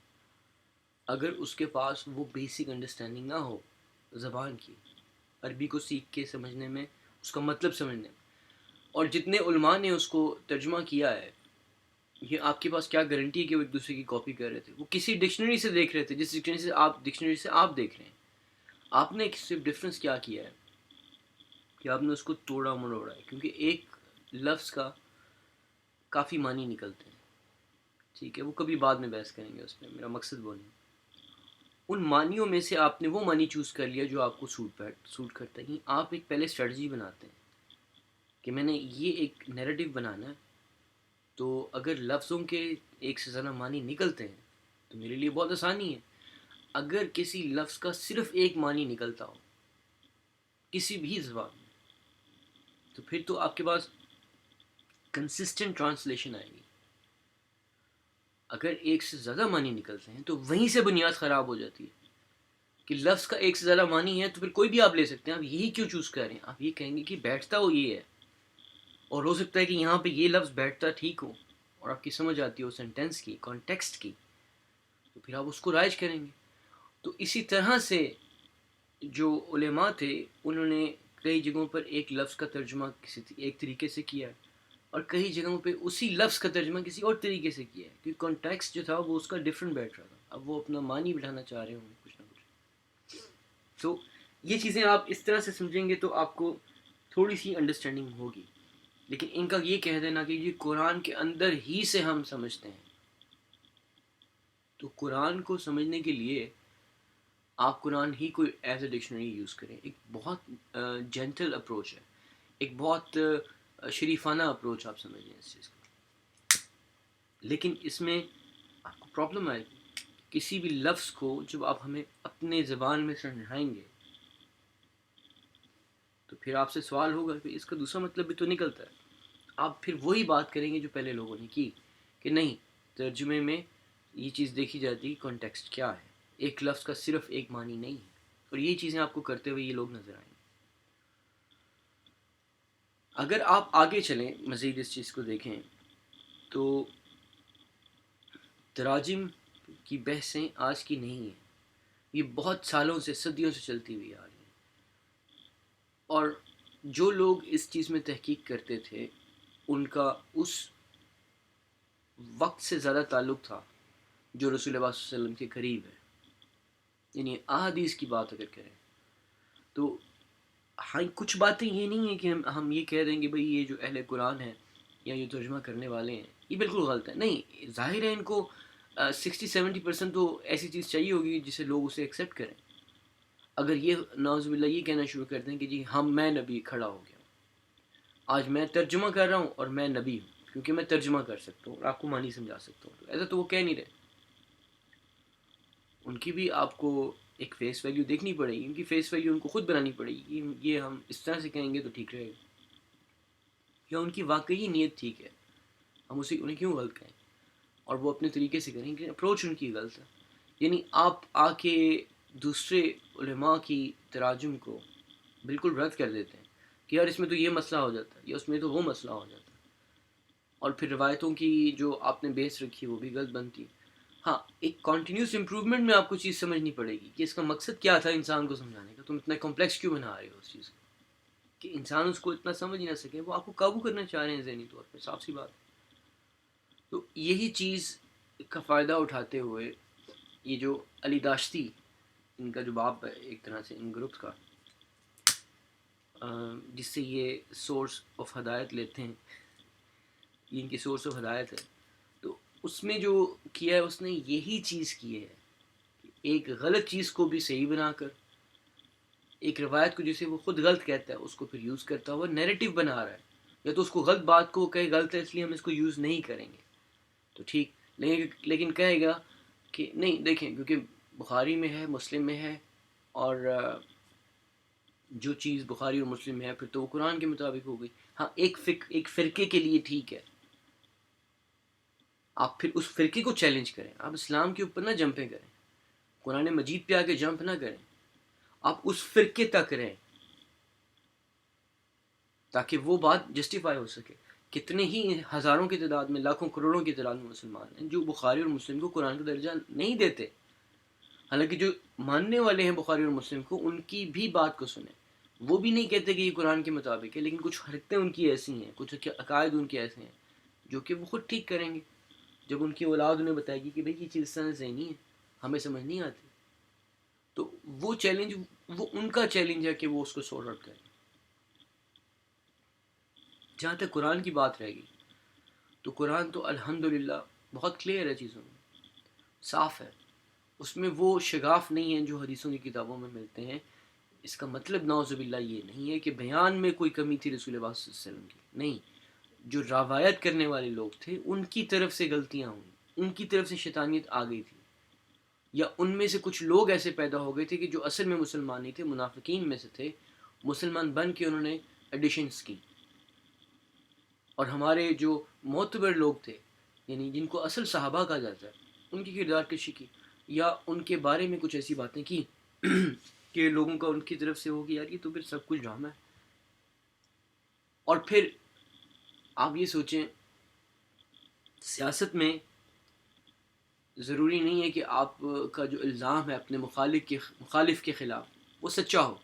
Speaker 2: اگر اس کے پاس وہ بیسک انڈرسٹینڈنگ نہ ہو زبان کی، عربی کو سیکھ کے سمجھنے میں، اس کا مطلب سمجھنے میں. اور جتنے علماء نے اس کو ترجمہ کیا ہے، یہ آپ کے پاس کیا گارنٹی ہے کہ وہ ایک دوسرے کی کاپی کر رہے تھے؟ وہ کسی ڈکشنری سے دیکھ رہے تھے، جس ڈکشنری سے آپ دیکھ رہے ہیں. آپ نے صرف ڈفرینس کیا کیا ہے کہ آپ نے اس کو توڑا مروڑا ہے، کیونکہ ایک لفظ کا کافی معنی نکلتے ہیں. ٹھیک ہے، وہ کبھی بعد میں بحث کریں گے اس میں، میرا مقصد وہ نہیں. ان معنیوں میں سے آپ نے وہ معنی چوز کر لیا جو آپ کو سوٹ کرتا ہے. آپ ایک پہلے اسٹریٹجی بناتے ہیں کہ میں نے یہ ایک نیریٹو بنانا ہے، تو اگر لفظوں کے ایک سے زیادہ معنی نکلتے ہیں تو میرے لیے بہت آسانی ہے. اگر کسی لفظ کا صرف ایک معنی نکلتا ہو کسی بھی زبان میں، تو پھر تو آپ کے پاس کنسسٹنٹ ٹرانسلیشن آئے گی. اگر ایک سے زیادہ معنی نکلتے ہیں تو وہیں سے بنیاد خراب ہو جاتی ہے کہ لفظ کا ایک سے زیادہ معنی ہے تو پھر کوئی بھی آپ لے سکتے ہیں. آپ یہی کیوں چوز کر رہے ہیں؟ آپ یہ کہیں گے کہ بیٹھتا ہو یہ ہے، اور ہو سکتا ہے کہ یہاں پہ یہ لفظ بیٹھتا ٹھیک ہو اور آپ کی سمجھ آتی ہو سینٹینس کی، کانٹیکسٹ کی، تو پھر آپ اس کو رائج کریں گے. تو اسی طرح سے جو علماء تھے انہوں نے کئی جگہوں پر ایک لفظ کا ترجمہ ایک طریقے سے کیا ہے، اور کئی جگہوں پہ اسی لفظ کا ترجمہ کسی اور طریقے سے کیا ہے، کیونکہ کانٹیکسٹ جو تھا وہ اس کا ڈفرینٹ بیٹھ رہا تھا. اب وہ اپنا معنی بٹھانا چاہ رہے ہوں کچھ نہ کچھ. تو یہ چیزیں آپ اس طرح سے سمجھیں گے تو آپ کو تھوڑی سی انڈرسٹینڈنگ ہوگی. لیکن ان کا یہ کہہ دینا کہ یہ قرآن کے اندر ہی سے ہم سمجھتے ہیں، تو قرآن کو سمجھنے کے لیے آپ قرآن ہی کو ایز اے ڈکشنری یوز کریں. ایک بہت جینٹل اپروچ ہے، ایک بہت شریفانہ اپروچ آپ سمجھیں اس چیز کو. لیکن اس میں آپ کو پرابلم آئے گی. کسی بھی لفظ کو جب آپ ہمیں اپنے زبان میں سمجھائیں گے تو پھر آپ سے سوال ہوگا کہ اس کا دوسرا مطلب بھی تو نکلتا ہے. آپ پھر وہی بات کریں گے جو پہلے لوگوں نے کی کہ نہیں، ترجمے میں یہ چیز دیکھی جاتی ہے کانٹیکسٹ کیا ہے، ایک لفظ کا صرف ایک معنی نہیں ہے. اور یہ چیزیں آپ کو کرتے ہوئے یہ لوگ نظر آئیں گے. اگر آپ آگے چلیں مزید اس چیز کو دیکھیں تو تراجم کی بحثیں آج کی نہیں ہیں، یہ بہت سالوں سے، صدیوں سے چلتی ہوئی آ رہی ہیں. اور جو لوگ اس چیز میں تحقیق کرتے تھے ان کا اس وقت سے زیادہ تعلق تھا جو رسول اللہ صلی اللہ علیہ وسلم کے قریب ہے. یعنی احادیث کی بات اگر کریں تو ہاں، کچھ باتیں یہ نہیں ہیں کہ ہم یہ کہہ دیں کہ بھئی یہ جو اہل قرآن ہیں یا یہ ترجمہ کرنے والے ہیں یہ بالکل غلط ہے. نہیں، ظاہر ہے ان کو 60-70% تو ایسی چیز چاہیے ہوگی جسے لوگ اسے ایکسیپٹ کریں. اگر یہ نعوذ باللہ یہ کہنا شروع کر دیں کہ جی میں نبی کھڑا ہو گیا، آج میں ترجمہ کر رہا ہوں اور میں نبی ہوں کیونکہ میں ترجمہ کر سکتا ہوں اور آپ کو معنی سمجھا سکتا ہوں، تو ایسا تو وہ کہہ نہیں رہے. ان کی بھی آپ کو ایک فیس ویلیو دیکھنی پڑے گی، ان کی فیس ویلیو ان کو خود بنانی پڑے گی. یہ ہم اس طرح سے کہیں گے تو ٹھیک رہے گا، یا ان کی واقعی نیت ٹھیک ہے، ہم انہیں کیوں غلط کہیں، اور وہ اپنے طریقے سے کریں کہ اپروچ ان کی غلط ہے. یعنی آپ آ کے دوسرے علماء کی تراجم کو بالکل رد کر دیتے ہیں کہ یار اس میں تو یہ مسئلہ ہو جاتا ہے یا اس میں تو وہ مسئلہ ہو جاتا ہے، اور پھر روایتوں کی جو آپ نے بیس رکھی وہ بھی غلط بنتی ہے. ہاں، ایک کنٹینیوس امپروومنٹ میں آپ کو چیز سمجھنی پڑے گی کہ اس کا مقصد کیا تھا انسان کو سمجھانے کا. تم اتنا کمپلیکس کیوں بنا رہے ہو اس چیز کو کہ انسان اس کو اتنا سمجھ ہی نہ سکے. وہ آپ کو قابو کرنا چاہ رہے ہیں ذہنی طور پہ، صاف سی بات. تو یہی چیز کا فائدہ اٹھاتے ہوئے یہ جو علی داشتی، ان کا جو باپ ہے ایک طرح سے ان گروپ کا، جس سے یہ سورس آف ہدایت لیتے ہیں، یہ ان کی سورس آف ہدایت ہے، تو اس میں جو کیا ہے اس نے یہی چیز کی ہے کہ ایک غلط چیز کو بھی صحیح بنا کر، ایک روایت کو جسے وہ خود غلط کہتا ہے اس کو پھر یوز کرتا ہوا نیریٹو بنا رہا ہے. یا تو اس کو غلط بات کو کہے غلط ہے اس لیے ہم اس کو یوز نہیں کریں گے تو ٹھیک، لیکن کہے گا کہ نہیں دیکھیں کیونکہ بخاری میں ہے، مسلم میں ہے، اور جو چیز بخاری اور مسلم میں ہے پھر تو وہ قرآن کے مطابق ہو گئی. ہاں، ایک فرقے کے لیے ٹھیک ہے، آپ پھر اس فرقے کو چیلنج کریں. آپ اسلام کے اوپر نہ جمپیں کریں، قرآن مجید پہ آ کے جمپ نہ کریں. آپ اس فرقے تک رہیں تاکہ وہ بات جسٹیفائی ہو سکے. کتنے ہی ہزاروں کی تعداد میں، لاکھوں کروڑوں کی تعداد میں مسلمان ہیں جو بخاری اور مسلم کو قرآن کا درجہ نہیں دیتے. حالانکہ جو ماننے والے ہیں بخاری اور مسلم کو، ان کی بھی بات کو سنیں. وہ بھی نہیں کہتے کہ یہ قرآن کے مطابق ہے، لیکن کچھ حرکتیں ان کی ایسی ہیں، کچھ عقائد ان کے ایسے ہیں جو کہ وہ خود ٹھیک کریں گے جب ان کی اولاد انہیں بتائے گی کہ بھئی یہ چیز اس طرح سے نہیں ہے، ہمیں سمجھ نہیں آتی. تو وہ چیلنج، وہ ان کا چیلنج ہے کہ وہ اس کو سورٹ آؤٹ کریں. جہاں تک قرآن کی بات رہے گی تو قرآن تو الحمدللہ بہت کلیئر ہے، چیزوں میں صاف ہے. اس میں وہ شگاف نہیں ہیں جو حدیثوں کی کتابوں میں ملتے ہیں. اس کا مطلب نعوذ باللہ یہ نہیں ہے کہ بیان میں کوئی کمی تھی رسول اللہ صلی اللہ علیہ وسلم کی، نہیں. جو روایت کرنے والے لوگ تھے ان کی طرف سے غلطیاں ہوئیں، ان کی طرف سے شیطانیت آ گئی تھی، یا ان میں سے کچھ لوگ ایسے پیدا ہو گئے تھے کہ جو اصل میں مسلمان نہیں تھے، منافقین میں سے تھے، مسلمان بن کے انہوں نے ایڈیشنز کی. اور ہمارے جو معتبر لوگ تھے، یعنی جن کو اصل صحابہ کہا جاتا ہے، ان کی کردار کشی کی، یا ان کے بارے میں کچھ ایسی باتیں کی کہ لوگوں کا ان کی طرف سے ہو کہ یار یہ تو پھر سب کچھ ڈرامہ ہے. اور پھر آپ یہ سوچیں، سیاست میں ضروری نہیں ہے کہ آپ کا جو الزام ہے اپنے مخالف کے خلاف وہ سچا ہو.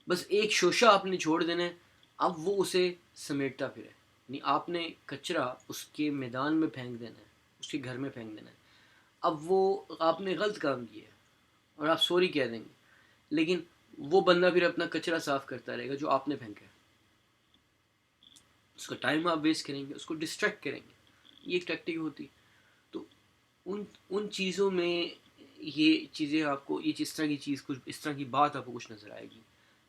Speaker 2: بس ایک شوشہ آپ نے چھوڑ دینا ہے، اب وہ اسے سمیٹتا پھرے. یعنی آپ نے کچرا اس کے میدان میں پھینک دینا ہے، اس کے گھر میں پھینک دینا ہے. اب وہ آپ نے غلط کام کیا ہے اور آپ سوری کہہ دیں گے، لیکن وہ بندہ پھر اپنا کچرا صاف کرتا رہے گا جو آپ نے پھینکا ہے. اس کا ٹائم آپ ویسٹ کریں گے، اس کو ڈسٹریکٹ کریں گے. یہ ایک ٹیکٹک ہوتی. تو ان چیزوں میں یہ چیزیں آپ کو، یہ اس طرح کی چیز، کچھ اس طرح کی بات آپ کو کچھ نظر آئے گی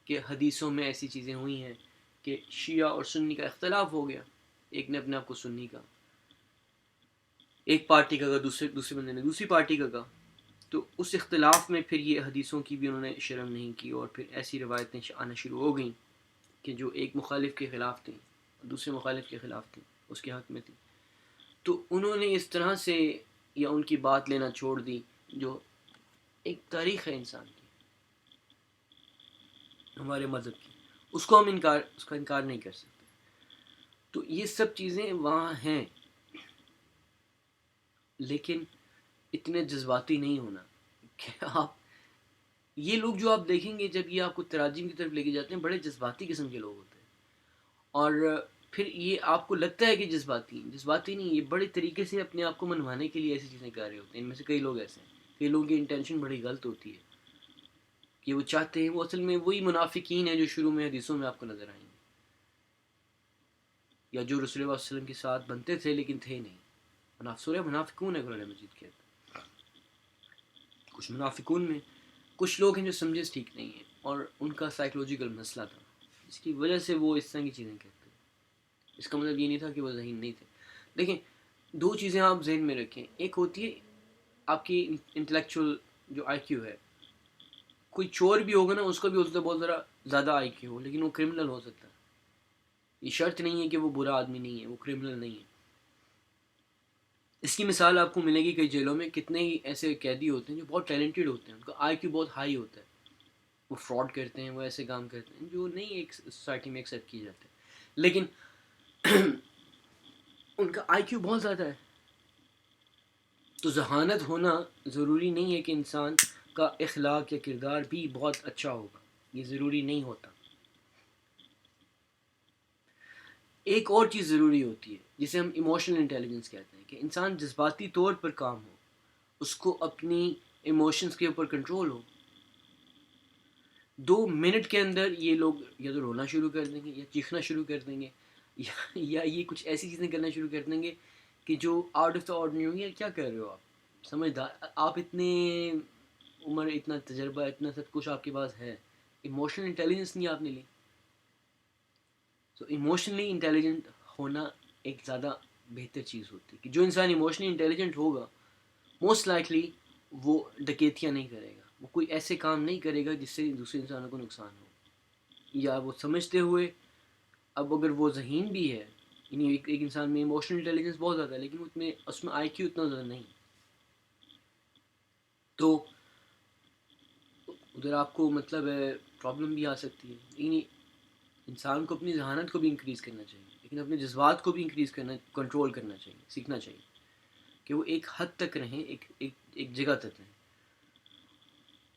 Speaker 2: کہ حدیثوں میں ایسی چیزیں ہوئی ہیں کہ شیعہ اور سنی کا اختلاف ہو گیا. ایک نے اپنے آپ کو سنی کا، ایک پارٹی کا کہا، دوسرے بندے نے دوسری پارٹی کا کہا. تو اس اختلاف میں پھر یہ حدیثوں کی بھی انہوں نے شرم نہیں کی، اور پھر ایسی روایتیں آنا شروع ہو گئیں کہ جو ایک مخالف کے خلاف تھیں، دوسرے مخالف کے خلاف تھیں، اس کے حق میں تھیں. تو انہوں نے اس طرح سے یا ان کی بات لینا چھوڑ دی. جو ایک تاریخ ہے انسان کی، ہمارے مذہب کی، اس کو ہم اس کا انکار نہیں کر سکتے. تو یہ سب چیزیں وہاں ہیں، لیکن اتنے جذباتی نہیں ہونا کہ آپ، یہ لوگ جو آپ دیکھیں گے جب یہ آپ کو تراجم کی طرف لے کے جاتے ہیں، بڑے جذباتی قسم کے لوگ ہوتے ہیں. اور پھر یہ آپ کو لگتا ہے کہ جذباتی نہیں، یہ بڑے طریقے سے اپنے آپ کو منوانے کے لیے ایسی چیزیں کر رہے ہوتے ہیں. ان میں سے کئی لوگ ایسے ہیں، کئی لوگوں کی انٹینشن بڑی غلط ہوتی ہے کہ وہ چاہتے ہیں، وہ اصل میں وہی منافقین ہیں جو شروع میں حدیثوں میں آپ کو نظر آئیں گے، یا جو رسول اللہ صلی اللہ علیہ وسلم کے ساتھ بنتے تھے لیکن تھے نہیں. سورہ منافقون ہے قرآن مجید کے. کچھ منافقون میں کچھ لوگ ہیں جو سمجھے ٹھیک نہیں ہیں، اور ان کا سائیکولوجیکل مسئلہ تھا، اس کی وجہ سے وہ اس طرح کی چیزیں کہتے ہیں. اس کا مطلب یہ نہیں تھا کہ وہ ذہین نہیں تھے. دیکھیں، دو چیزیں آپ ذہن میں رکھیں. ایک ہوتی ہے آپ کی انٹلیکچوئل جو آئی کیو ہے. کوئی چور بھی ہوگا نا، اس کا بھی ہوتا ہے بہت ذرا زیادہ آئی کیو ہو، لیکن وہ کرمنل ہو سکتا ہے. یہ شرط نہیں ہے کہ وہ برا آدمی نہیں ہے، وہ کرمنل نہیں ہے. اس کی مثال آپ کو ملے گی کئی جیلوں میں. کتنے ہی ایسے قیدی ہوتے ہیں جو بہت ٹیلنٹڈ ہوتے ہیں، ان کا آئی کیو بہت ہائی ہوتا ہے، وہ فراڈ کرتے ہیں، وہ ایسے کام کرتے ہیں جو نہیں ایک سوسائٹی میں ایکسیپٹ کیے جاتے ہیں، لیکن ان کا آئی کیو بہت زیادہ ہے. تو ذہانت ہونا ضروری نہیں ہے کہ انسان کا اخلاق یا کردار بھی بہت اچھا ہوگا، یہ ضروری نہیں ہوتا. ایک اور چیز ضروری ہوتی ہے جسے ہم ایموشنل انٹیلیجنس کہتے ہیں، کہ انسان جذباتی طور پر کام ہو، اس کو اپنی ایموشنز کے اوپر کنٹرول ہو. 2 منٹ کے اندر یہ لوگ یا تو رونا شروع کر دیں گے، یا چیخنا شروع کر دیں گے، یا یہ کچھ ایسی چیزیں کرنا شروع کر دیں گے کہ جو آؤٹ آف دا آرڈنری ہوں گی. کیا کر رہے ہو آپ؟ سمجھدار آپ، اتنے عمر، اتنا تجربہ، اتنا سب کچھ آپ کے پاس ہے، ایموشنل انٹیلیجنس نہیں آپ نے لی. تو ایموشنلی انٹیلیجنٹ ہونا ایک زیادہ بہتر چیز ہوتی ہے. کہ جو انسان ایموشنلی انٹیلیجنٹ ہوگا، موسٹ لائکلی وہ ڈکیتیاں نہیں کرے گا، وہ کوئی ایسے کام نہیں کرے گا جس سے دوسرے انسانوں کو نقصان ہو. یا وہ سمجھتے ہوئے، اب اگر وہ ذہین بھی ہے، یعنی ایک انسان میں ایموشنل انٹیلیجنس بہت زیادہ ہے لیکن اس میں آئی کیو اتنا زیادہ نہیں، تو ادھر آپ کو مطلب ہے پرابلم بھی آ سکتی ہے. لیکن انسان کو اپنی ذہانت کو بھی انکریز کرنا چاہیے, لیکن اپنے جذبات کو بھی انکریز کرنا, کنٹرول کرنا چاہیے, سیکھنا چاہیے کہ وہ ایک حد تک رہیں, ایک جگہ تک رہیں.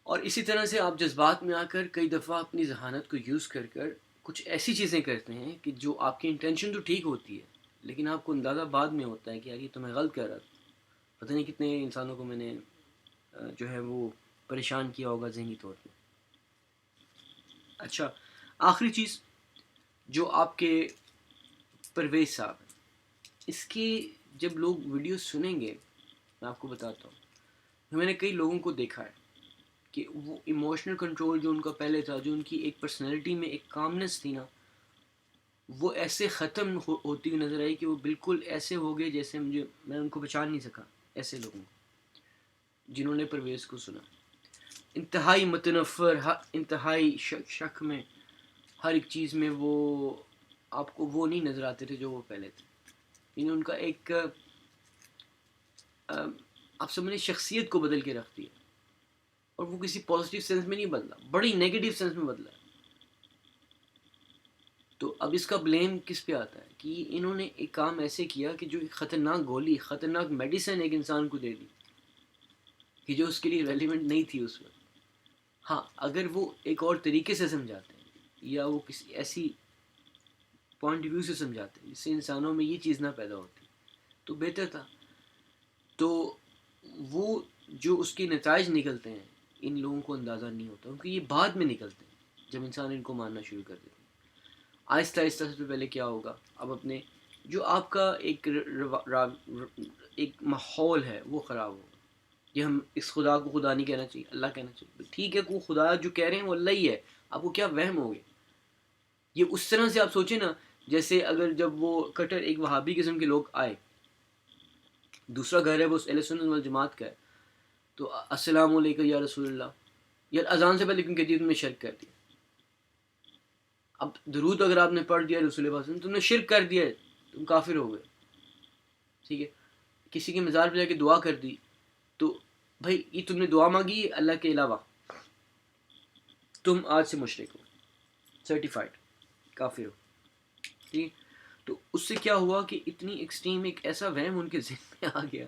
Speaker 2: اور اسی طرح سے آپ جذبات میں آ کر کئی دفعہ اپنی ذہانت کو یوز کر کچھ ایسی چیزیں کرتے ہیں کہ جو آپ کی انٹینشن تو ٹھیک ہوتی ہے, لیکن آپ کو اندازہ بعد میں ہوتا ہے کہ یار یہ تو میں غلط کر رہا تھا. پتہ نہیں کتنے انسانوں کو میں نے جو ہے وہ پریشان کیا ہوگا ذہنی طور پہ. اچھا, آخری چیز جو آپ کے پرویز صاحب ہیں, اس کی جب لوگ ویڈیو سنیں گے, میں آپ کو بتاتا ہوں, میں نے کئی لوگوں کو دیکھا ہے کہ وہ ایموشنل کنٹرول جو ان کا پہلے تھا, جو ان کی ایک پرسنالٹی میں ایک کامنس تھی نا, وہ ایسے ختم ہوتی ہوئی نظر آئی کہ وہ بالکل ایسے ہو گئے جیسے میں ان کو پہچان نہیں سکا. ایسے لوگوں کو جنہوں نے پرویز کو سنا, انتہائی متنفر, انتہائی شک میں, ہر ایک چیز میں وہ آپ کو وہ نہیں نظر آتے تھے جو وہ پہلے تھے. یعنی ان کا ایک آپ سمجھیں شخصیت کو بدل کے رکھ دیا, اور وہ کسی پازیٹیو سینس میں نہیں بدلا, بڑی نیگیٹو سینس میں بدلا. تو اب اس کا بلیم کس پہ آتا ہے کہ انہوں نے ایک کام ایسے کیا کہ جو ایک خطرناک گولی, خطرناک میڈیسن ایک انسان کو دے دی کہ جو اس کے لیے ریلیونٹ نہیں تھی اس وقت. ہاں, اگر وہ ایک اور طریقے سے سمجھاتے ہیں یا وہ کسی ایسی پوائنٹ آف ویو سے سمجھاتے ہیں جس سے انسانوں میں یہ چیز نہ پیدا ہوتی تو بہتر تھا. تو وہ جو اس کے نتائج نکلتے ہیں ان لوگوں کو اندازہ نہیں ہوتا, کیونکہ یہ بعد میں نکلتے ہیں جب انسان ان کو ماننا شروع کر دیتے ہیں. آہستہ آہستہ سب سے پہلے کیا ہوگا, اب اپنے جو آپ کا ایک ماحول ہے وہ خراب ہوگا. یہ ہم اس خدا کو خدا نہیں کہنا چاہیے, اللہ کہنا چاہیے. ٹھیک ہے, وہ خدا جو کہہ رہے ہیں وہ اللہ ہی ہے, آپ کو کیا وہم ہو گیا. یہ اس طرح سے آپ سوچیں نا, جیسے اگر جب وہ کٹر ایک وہابی قسم کے لوگ آئے, دوسرا گھر ہے وہ اہل سنت والجماعت کا ہے, تو السلام علیکم یا رسول اللہ, یار اذان سے پہلے کیوں کہتی ہے تم نے شرک کر دیا. اب درود اگر آپ نے پڑھ دیا رسول اللہ صلی اللہ علیہ وسلم, تم نے شرک کر دیا, تم کافر ہو گئے. ٹھیک ہے, کسی کے مزار پہ جا کے دعا کر دی, تو بھائی یہ تم نے دعا مانگی اللہ کے علاوہ, تم آج سے مشرک ہو, سرٹیفائڈ کافر ہو. ٹھیک, تو اس سے کیا ہوا کہ اتنی ایکسٹریم ایک ایسا وہم ان کے ذہن میں آ گیا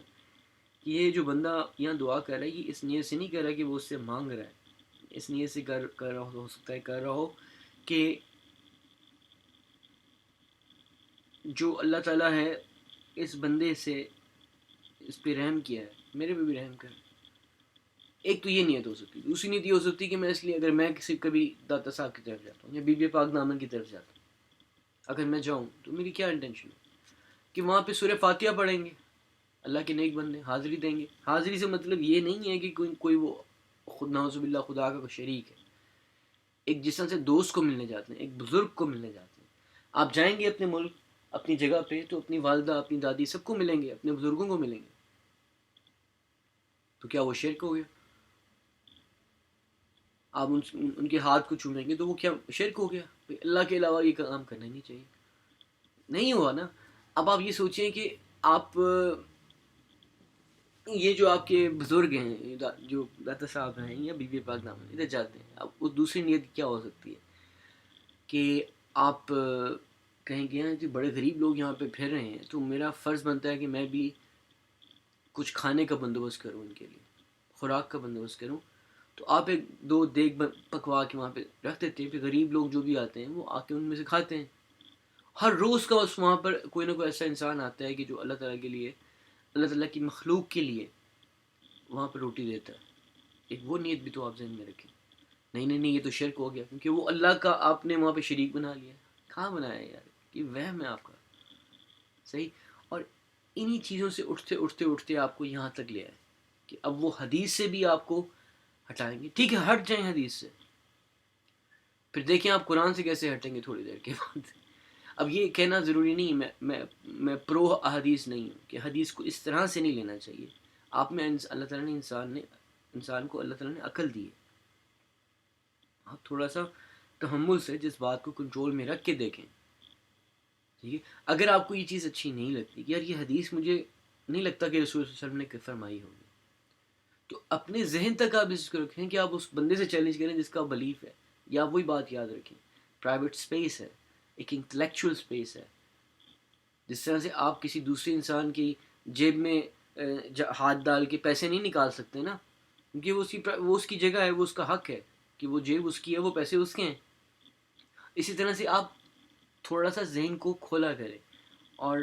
Speaker 2: کہ یہ جو بندہ یہاں دعا کر رہا ہے یہ اس نیت سے نہیں کر رہا کہ وہ اس سے مانگ رہا ہے, اس نیت سے کر رہا ہو سکتا ہے کر رہا ہو کہ جو اللہ تعالیٰ ہے اس بندے سے اس پہ رحم کیا ہے, میرے پہ بھی رحم کر. ایک تو یہ نیت ہو سکتی, دوسری نیت یہ ہو سکتی کہ میں اس لیے اگر میں کسی کبھی داتا صاحب کی طرف جاتا ہوں یا بی بی پاک دامن کی طرف جاتا ہوں, اگر میں جاؤں تو میری کیا انٹینشن ہے کہ وہاں پہ سورہ فاتحہ پڑھیں گے, اللہ کے نیک بندے حاضری دیں گے. حاضری سے مطلب یہ نہیں ہے کہ کوئی وہ خود نعوذ باللہ خدا کا کوئی شریک ہے, ایک جس طرح سے دوست کو ملنے جاتے ہیں, ایک بزرگ کو ملنے جاتے ہیں. آپ جائیں گے اپنے ملک اپنی جگہ پہ تو اپنی والدہ اپنی دادی سب کو ملیں گے, اپنے بزرگوں کو ملیں گے, تو کیا وہ شرک ہو گیا؟ آپ ان کے ہاتھ کو چومیں گے تو وہ کیا شرک ہو گیا؟ اللہ کے علاوہ یہ کام کرنا ہی نہیں چاہیے. نہیں ہوا نا. اب آپ یہ سوچیں کہ آپ یہ جو آپ کے بزرگ ہیں جو داتا صاحب ہیں یا بی بی پاک نام ادھر جاتے ہیں, اب اس دوسری نیت کیا ہو سکتی ہے کہ آپ کہیں گے کہ بڑے غریب لوگ یہاں پہ پھر رہے ہیں تو میرا فرض بنتا ہے کہ میں بھی کچھ کھانے کا بندوبست کروں, ان کے لیے خوراک کا بندوبست کروں. تو آپ ایک دو دیگ پکوا کے وہاں پہ رکھ دیتے ہیں, پھر غریب لوگ جو بھی آتے ہیں وہ آ کے ان میں سے کھاتے ہیں. ہر روز کا اس وہاں پر کوئی نہ کوئی ایسا انسان آتا ہے کہ جو اللہ تعالیٰ کے لیے, اللہ تعالیٰ کی مخلوق کے لیے وہاں پہ روٹی دیتا ہے. ایک وہ نیت بھی تو آپ ذہن میں رکھیں. نہیں یہ تو شرک ہو گیا, کیونکہ وہ اللہ کا آپ نے وہاں پہ شریک بنا لیا. کہاں بنایا یار, یہ وہم ہے آپ کا. صحیح. اور انہی چیزوں سے اٹھتے آپ کو یہاں تک لے آئے کہ اب وہ حدیث سے بھی آپ کو ہٹائیں گے. ٹھیک ہے, ہٹ جائیں حدیث سے, پھر دیکھیں آپ قرآن سے کیسے ہٹیں گے تھوڑی دیر کے بعد. اب یہ کہنا ضروری نہیں, میں پرو احادیث نہیں ہوں کہ حدیث کو اس طرح سے نہیں لینا چاہیے. آپ میں اللہ تعالیٰ نے انسان کو اللہ تعالیٰ نے عقل دی ہے. آپ تھوڑا سا تحمل سے جس بات کو کنٹرول میں رکھ کے دیکھیں. ٹھیک ہے, اگر آپ کو یہ چیز اچھی نہیں لگتی کہ یار یہ حدیث مجھے نہیں لگتا کہ رسول صلی اللہ علیہ وسلم نے فرمائی ہوگی, تو اپنے ذہن تک آپ اس کو رکھیں کہ آپ اس بندے سے چیلنج کریں جس کا بلیف ہے، یا وہی بات یاد رکھیں، پرائیویٹ اسپیس ہے، ایک انٹلیکچوئل اسپیس ہے. جس طرح سے آپ کسی دوسرے انسان کی جیب میں ہاتھ ڈال کے پیسے نہیں نکال سکتے نا، کیونکہ وہ اس کی جگہ ہے، وہ اس کا حق ہے کہ وہ جیب اس کی ہے، وہ پیسے اس کے ہیں. اسی طرح سے آپ تھوڑا سا ذہن کو کھولا کریں، اور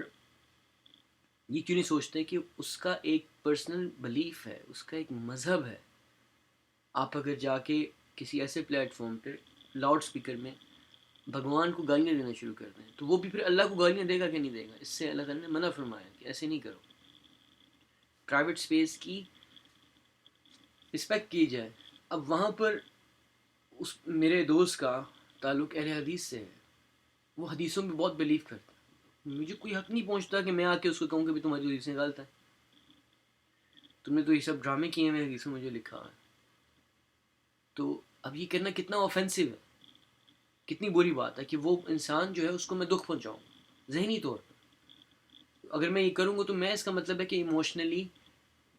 Speaker 2: یہ کیوں نہیں سوچتے کہ اس کا ایک پرسنل بلیف ہے، اس کا ایک مذہب ہے. آپ اگر جا کے کسی ایسے پلیٹ فارم پہ لاؤڈ اسپیکر میں بھگوان کو گالیاں دینا شروع کر دیں، تو وہ بھی پھر اللہ کو گالیاں دے گا کہ نہیں دے گا؟ اس سے اللہ تعالیٰ نے منع فرمایا کہ ایسے نہیں کرو. پرائیویٹ اسپیس کی رسپیکٹ کی جائے. اب وہاں پر اس میرے دوست کا تعلق اہل حدیث سے ہے، وہ حدیثوں میں بہت بلیو کرتا ہے. مجھے کوئی حق نہیں پہنچتا کہ میں آ کے اس کو کہوں کہ تمہاری حدیثیں غلط ہیں، تم نے تو یہ سب ڈرامے کیے ہیں حدیثوں میں جو لکھا ہے. تو اب یہ کرنا کتنا آفینسو ہے، کتنی بری بات ہے کہ وہ انسان جو ہے اس کو میں دکھ پہنچاؤں ذہنی طور پر. اگر میں یہ کروں گا تو میں اس کا مطلب ہے کہ ایموشنلی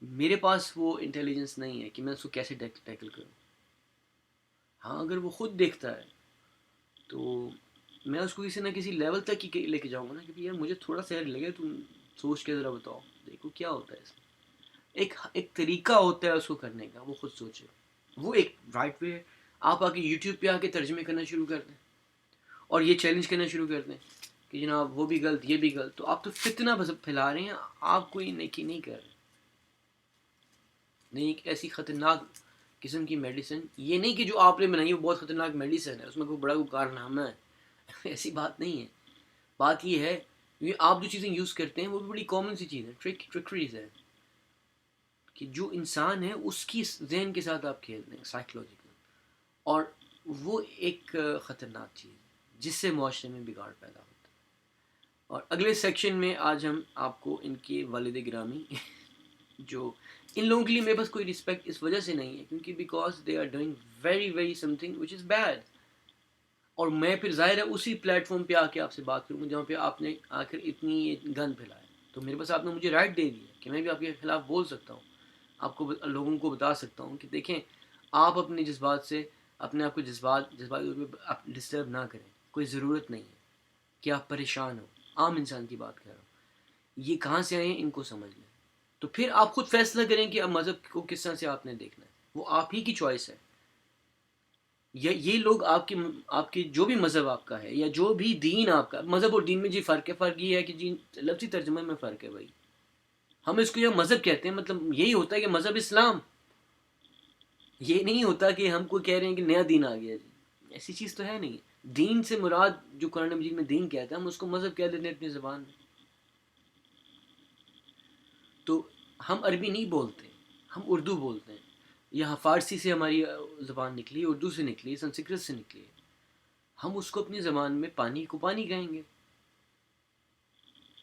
Speaker 2: میرے پاس وہ انٹیلیجنس نہیں ہے کہ میں اس کو کیسے ٹیکل کروں. ہاں اگر وہ خود دیکھتا ہے تو میں اس کو کسی نہ کسی لیول تک ہی لے کے جاؤں گا نا، کہ یار مجھے تھوڑا سا لگے، تم سوچ کے ذرا بتاؤ، دیکھو کیا ہوتا ہے اس میں. ایک طریقہ ہوتا ہے اس کو کرنے کا، وہ خود سوچے. وہ ایک رائٹ وے ہے. آپ آ کے یوٹیوب پہ آ کے ترجمے کرنا شروع کر دیں اور یہ چیلنج کرنا شروع کر دیں کہ جناب وہ بھی غلط، یہ بھی غلط، تو آپ تو فتنہ پھیلا رہے ہیں، آپ کوئی نیکی نہیں کر رہے. نہیں، ایک ایسی خطرناک قسم کی میڈیسن، یہ نہیں کہ جو آپ نے بنائی وہ بہت خطرناک میڈیسن ہے، اس میں کوئی بڑا کوئی کارنامہ ہے ایسی بات نہیں ہے. بات یہ ہے کہ آپ جو چیزیں یوز کرتے ہیں وہ بھی بڑی کامن سی چیز ہے، ٹرکریز ہے، کہ جو انسان ہے اس کی ذہن کے ساتھ آپ کھیلتے ہیں سائیکلوجیکل، اور وہ ایک خطرناک چیز ہے جس سے معاشرے میں بگاڑ پیدا ہوتا ہے. اور اگلے سیکشن میں آج ہم آپ کو ان کے والد گرامی جو ان لوگوں کے لیے میرے پاس کوئی رسپیکٹ اس وجہ سے نہیں ہے کیونکہ because they are doing very very something which is bad. اور میں پھر ظاہر ہے اسی پلیٹ فارم پہ آ کے آپ سے بات کروں گا جہاں پہ آپ نے آخر اتنی گند پھیلایا، تو میرے پاس آپ نے مجھے رائٹ دے دی ہے کہ میں بھی آپ کے خلاف بول سکتا ہوں، آپ کو لوگوں کو بتا سکتا ہوں کہ دیکھیں آپ اپنے جذبات سے اپنے آپ کو جذبات ڈسٹرب نہ کریں، کوئی ضرورت نہیں ہے کہ آپ پریشان ہو. عام انسان کی بات کر رہا ہوں، یہ کہاں سے آئے ہیں ان کو سمجھ لیں. تو پھر آپ خود فیصلہ کریں کہ اب مذہب کو کس طرح سے آپ نے دیکھنا ہے، وہ آپ ہی کی چوائس ہے. یہ لوگ آپ کی جو بھی مذہب آپ کا ہے یا جو بھی دین آپ کا، مذہب اور دین میں جی فرق ہے. فرق یہ ہے کہ جی لفظی ترجمے میں فرق ہے بھائی. ہم اس کو یہ مذہب کہتے ہیں، مطلب یہی ہوتا ہے کہ مذہب اسلام. یہ نہیں ہوتا کہ ہم کو کہہ رہے ہیں کہ نیا دین آ گیا جی، ایسی چیز تو ہے نہیں. دین سے مراد جو قرآن مجید میں دین کہتا ہے ہم اس کو مذہب کہہ دیتے ہیں اپنی زبان میں. تو ہم عربی نہیں بولتے، ہم اردو بولتے ہیں. یہاں فارسی سے ہماری زبان نکلی، اردو سے نکلی، سنسکرت سے نکلی. ہم اس کو اپنی زبان میں پانی کو پانی کہیں گے.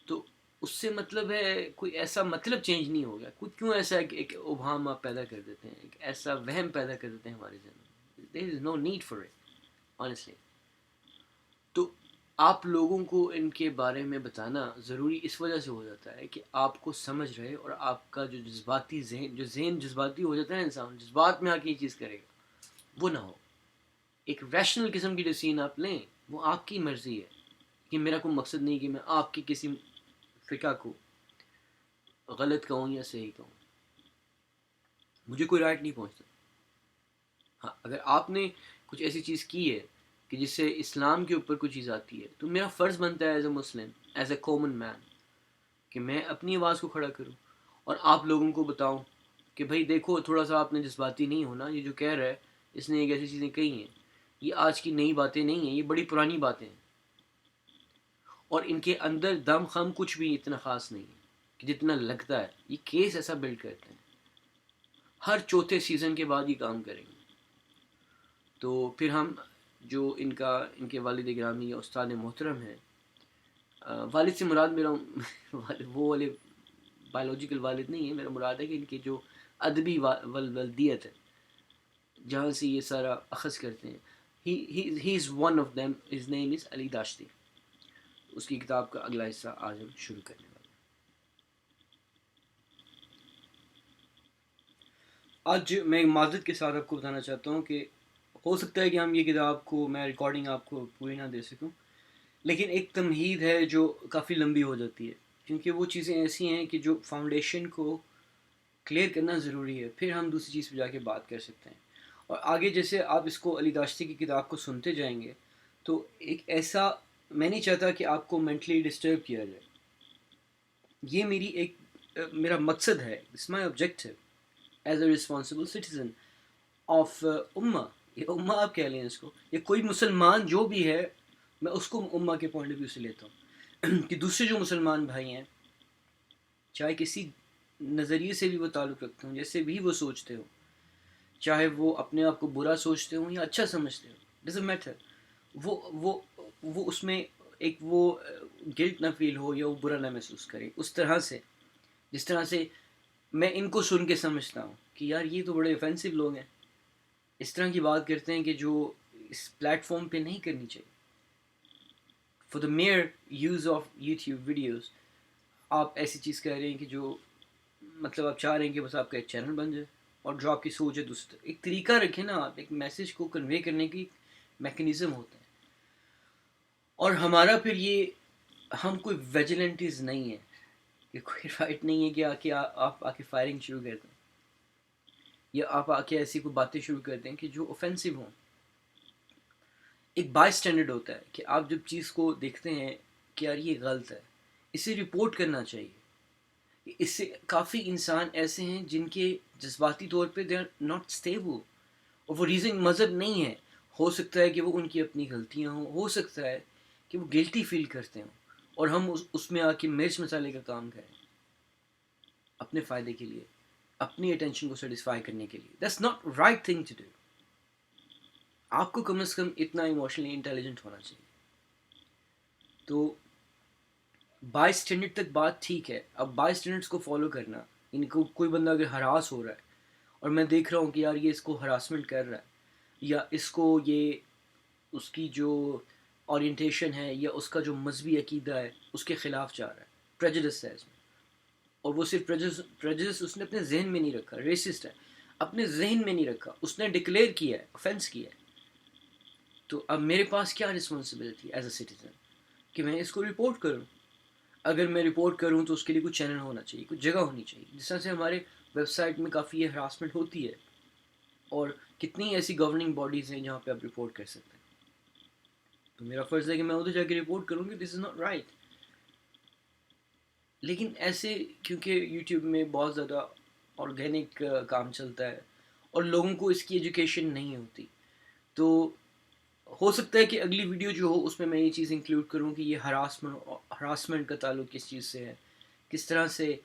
Speaker 2: تو اس سے مطلب ہے کوئی ایسا مطلب چینج نہیں ہو گیا. کیوں ایسا ایک ابہام آپ پیدا کر دیتے ہیں، ایک ایسا وہم پیدا کر دیتے ہیں ہمارے ذہن میں. There is no need for it honestly. تو آپ لوگوں کو ان کے بارے میں بتانا ضروری اس وجہ سے ہو جاتا ہے کہ آپ کو سمجھ رہے اور آپ کا جو جذباتی ذہن جذباتی ہو جاتا ہے، انسان جذبات میں آ کے یہ چیز کرے گا، وہ نہ ہو. ایک ریشنل قسم کی ڈیسیژن آپ لیں، وہ آپ کی مرضی ہے. کہ میرا کوئی مقصد نہیں کہ میں آپ کی کسی فقہ کو غلط کہوں یا صحیح کہوں، مجھے کوئی رائٹ نہیں پہنچتا. ہاں اگر آپ نے کچھ ایسی چیز کی ہے کہ جس سے اسلام کے اوپر کوئی چیز آتی ہے، تو میرا فرض بنتا ہے as a Muslim, as a common man, کہ میں اپنی آواز کو کھڑا کروں اور آپ لوگوں کو بتاؤں کہ بھائی دیکھو تھوڑا سا آپ نے جذباتی نہیں ہونا. یہ جو کہہ رہا ہے اس نے ایک ایسی چیزیں کہی ہیں، یہ آج کی نئی باتیں نہیں ہیں، یہ بڑی پرانی باتیں ہیں، اور ان کے اندر دم خم کچھ بھی اتنا خاص نہیں ہے کہ جتنا لگتا ہے. یہ کیس ایسا بلڈ کرتے ہیں، ہر چوتھے سیزن کے بعد یہ کام کریں گے. تو پھر ہم جو ان کے والد گرامی یا استاد محترم ہیں، والد سے مراد میرا وہ والے بایولوجیکل والد نہیں ہے، میرا مراد ہے کہ ان کی جو ادبی والدیت ہے جہاں سے یہ سارا اخذ کرتے ہیں. He is one of them, his name is Ali Dashti. اس کی کتاب کا اگلا حصہ آج ہم شروع کرنے والے ہیں. آج میں معذرت کے ساتھ آپ کو بتانا چاہتا ہوں کہ ہو سکتا ہے کہ ہم یہ کتاب کو میں ریکارڈنگ آپ کو پوری نہ دے سکوں، لیکن ایک تمہید ہے جو کافی لمبی ہو جاتی ہے، کیونکہ وہ چیزیں ایسی ہیں کہ جو فاؤنڈیشن کو کلیئر کرنا ضروری ہے، پھر ہم دوسری چیز پہ جا کے بات کر سکتے ہیں. اور آگے جیسے آپ اس کو علی داشتی کی کتاب کو سنتے جائیں گے تو ایک ایسا، میں نہیں چاہتا کہ آپ کو مینٹلی ڈسٹرب کیا جائے. یہ میری ایک میرا مقصد ہے، it's my objective as a responsible citizen of امہ. یہ امہ آپ کہہ لیں اس کو، یا کوئی مسلمان جو بھی ہے، میں اس کو امہ کے پوائنٹ آف ویو سے لیتا ہوں کہ دوسرے جو مسلمان بھائی ہیں، چاہے کسی نظریے سے بھی وہ تعلق رکھتے ہوں، جیسے بھی وہ سوچتے ہوں، چاہے وہ اپنے آپ کو برا سوچتے ہوں یا اچھا سمجھتے ہوں، ڈزنٹ میٹر، وہ اس میں ایک وہ گلٹ نہ فیل ہو یا وہ برا نہ محسوس کرے اس طرح سے، جس طرح سے میں ان کو سن کے سمجھتا ہوں کہ یار یہ تو بڑے اوفینسو لوگ ہیں، اس طرح کی بات کرتے ہیں کہ جو اس پلیٹ فارم پہ نہیں کرنی چاہیے. For the mere use of YouTube videos آپ ایسی چیز کہہ رہے ہیں کہ جو مطلب آپ چاہ رہے ہیں کہ بس آپ کا ایک چینل بن جائے، اور جو آپ کی سوچ ہے دوسرے ایک طریقہ رکھیں نا، آپ ایک میسیج کو کنوے کرنے کی میکنزم ہوتا ہے. اور ہمارا پھر یہ، ہم کوئی ویجیلنٹیز نہیں ہیں، کہ کوئی رائٹ نہیں ہے کہ آپ آ کے فائرنگ شروع کر دیں، یا آپ آ کے ایسی کوئی باتیں شروع کر دیں کہ جو اوفینسو ہوں. ایک بائی اسٹینڈرڈ ہوتا ہے کہ آپ جب چیز کو دیکھتے ہیں کہ یار یہ غلط ہے، اسے رپورٹ کرنا چاہیے. اس سے کافی انسان ایسے ہیں جن کے جذباتی طور پہ دے آر ناٹ اسٹیبل، اور وہ ریزن مذہب نہیں ہے. ہو سکتا ہے کہ وہ ان کی اپنی غلطیاں ہوں، ہو سکتا ہے کہ وہ گلٹی فیل کرتے ہوں، اور ہم اس میں آ کے مرچ مسالے کا کام کریں اپنے فائدے کے لیے، اپنی اٹینشن کو سیٹسفائی کرنے کے لیے. That's not right thing to do. آپ کو کم از کم اتنا ایموشنلی انٹیلیجنٹ ہونا چاہیے. تو بائی اسٹینڈرڈ تک بات ٹھیک ہے، اب بائی اسٹینڈرڈس کو فالو کرنا، ان کو کوئی بندہ اگر ہراس ہو رہا ہے اور میں دیکھ رہا ہوں کہ یار یہ اس کو ہراسمنٹ کر رہا ہے، یا اس کو یہ اس کی جو اورینٹیشن ہے یا اس کا جو مذہبی عقیدہ ہے اس کے خلاف جا رہا ہے، پریجڈس ہے اس میں، اور وہ صرف پریجڈس اس نے اپنے ذہن میں نہیں رکھا، ریسسٹ ہے اپنے ذہن میں نہیں رکھا، اس نے ڈکلیئر کیا ہے، offense کیا ہے. تو اب میرے پاس کیا رسپانسبلٹی ایز اے سٹیزن کہ میں اس کو رپورٹ کروں. اگر میں رپورٹ کروں تو اس کے لیے کچھ چینل ہونا چاہیے، کچھ جگہ ہونی چاہیے. جس طرح سے ہمارے ویب سائٹ میں کافی یہ ہراسمنٹ ہوتی ہے، اور کتنی ایسی گورننگ باڈیز ہیں جہاں پہ آپ رپورٹ کر سکتے ہیں. تو میرا فرض ہے کہ میں ادھر جا کے رپورٹ کروں گی، دس از ناٹ رائٹ. لیکن ایسے کیونکہ یوٹیوب میں بہت زیادہ آرگینک کام چلتا ہے اور لوگوں کو اس کی ایجوکیشن نہیں ہوتی، تو ہو سکتا ہے کہ اگلی ویڈیو جو ہو اس میں یہ چیز انکلوڈ کروں کہ یہ ہراسمنٹ کا تعلق کس چیز سے ہے، کس طرح سے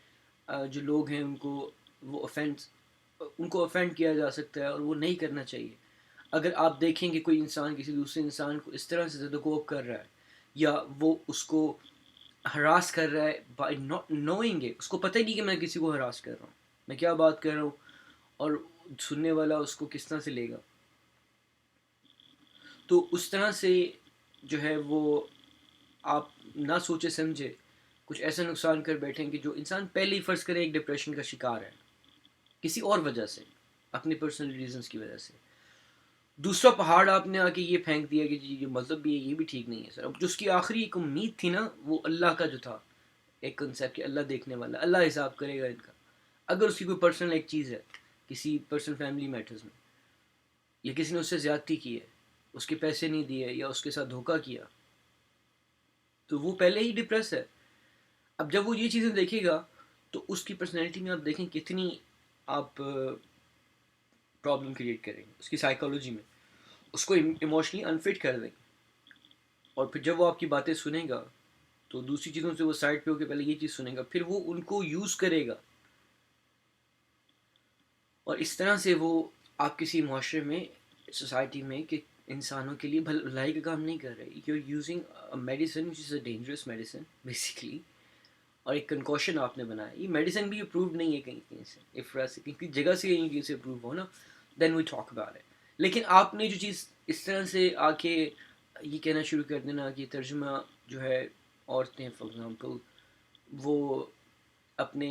Speaker 2: جو لوگ ہیں ان کو وہ ان کو افینڈ کیا جا سکتا ہے، اور وہ نہیں کرنا چاہیے. اگر آپ دیکھیں کہ کوئی انسان کسی دوسرے انسان کو اس طرح سے زد و کوب کر رہا ہے، یا وہ اس کو ہراس کر رہا ہے بائی ناٹ نوئنگ اٹ، اس کو پتہ ہی نہیں کہ میں کسی کو ہراس کر رہا ہوں، میں کیا بات کر رہا ہوں، اور سننے والا اس کو کس طرح سے لے گا. تو اس طرح سے جو ہے وہ آپ نہ سوچے سمجھے کچھ ایسا نقصان کر بیٹھیں کہ جو انسان پہلے ہی فرض کرے ایک ڈپریشن کا شکار ہے کسی اور وجہ سے، اپنی پرسنل ریزنز کی وجہ سے. دوسرا پہاڑ آپ نے آ کے یہ پھینک دیا کہ جی یہ مذہب بھی ہے، یہ بھی ٹھیک نہیں ہے سر. اب جو اس کی آخری ایک امید تھی نا، وہ اللہ کا جو تھا ایک کنسیپٹ کہ اللہ دیکھنے والا، اللہ حساب کرے گا ان کا. اگر اس کی کوئی پرسنل ایک چیز ہے، کسی پرسنل فیملی میٹرز میں، یا کسی نے اس سے زیادتی کی ہے، اس کے پیسے نہیں دیے یا اس کے ساتھ دھوکہ کیا، تو وہ پہلے ہی ڈپریس ہے. اب جب وہ یہ چیزیں دیکھے گا تو اس کی پرسنالٹی میں آپ دیکھیں کتنی آپ پرابلم کریٹ کریں گے اس کی سائیکالوجی میں، اس کو ایموشنلی انفٹ کر دیں گے. اور پھر جب وہ آپ کی باتیں سنے گا تو دوسری چیزوں سے وہ سائڈ پہ ہو کے پہلے یہ چیز سنے گا، پھر وہ ان کو یوز کرے گا، اور اس طرح سے وہ آپ کسی معاشرے میں، سوسائٹی میں، کہ انسانوں کے لیے بھلائی کا کام نہیں کر رہے. You are using medicine which is a dangerous medicine basically, اور ایک کنکوشن آپ نے بنایا. یہ میڈیسن بھی اپرووڈ نہیں ہے کہیں سے، افراد سے کسی جگہ سے کہیں سے اپروو ہو نا، دین وی ٹاک اباؤٹ اٹ. لیکن آپ نے جو چیز اس طرح سے آ کے یہ کہنا شروع کر دینا کہ ترجمہ جو ہے عورتیں فار ایگزامپل وہ اپنے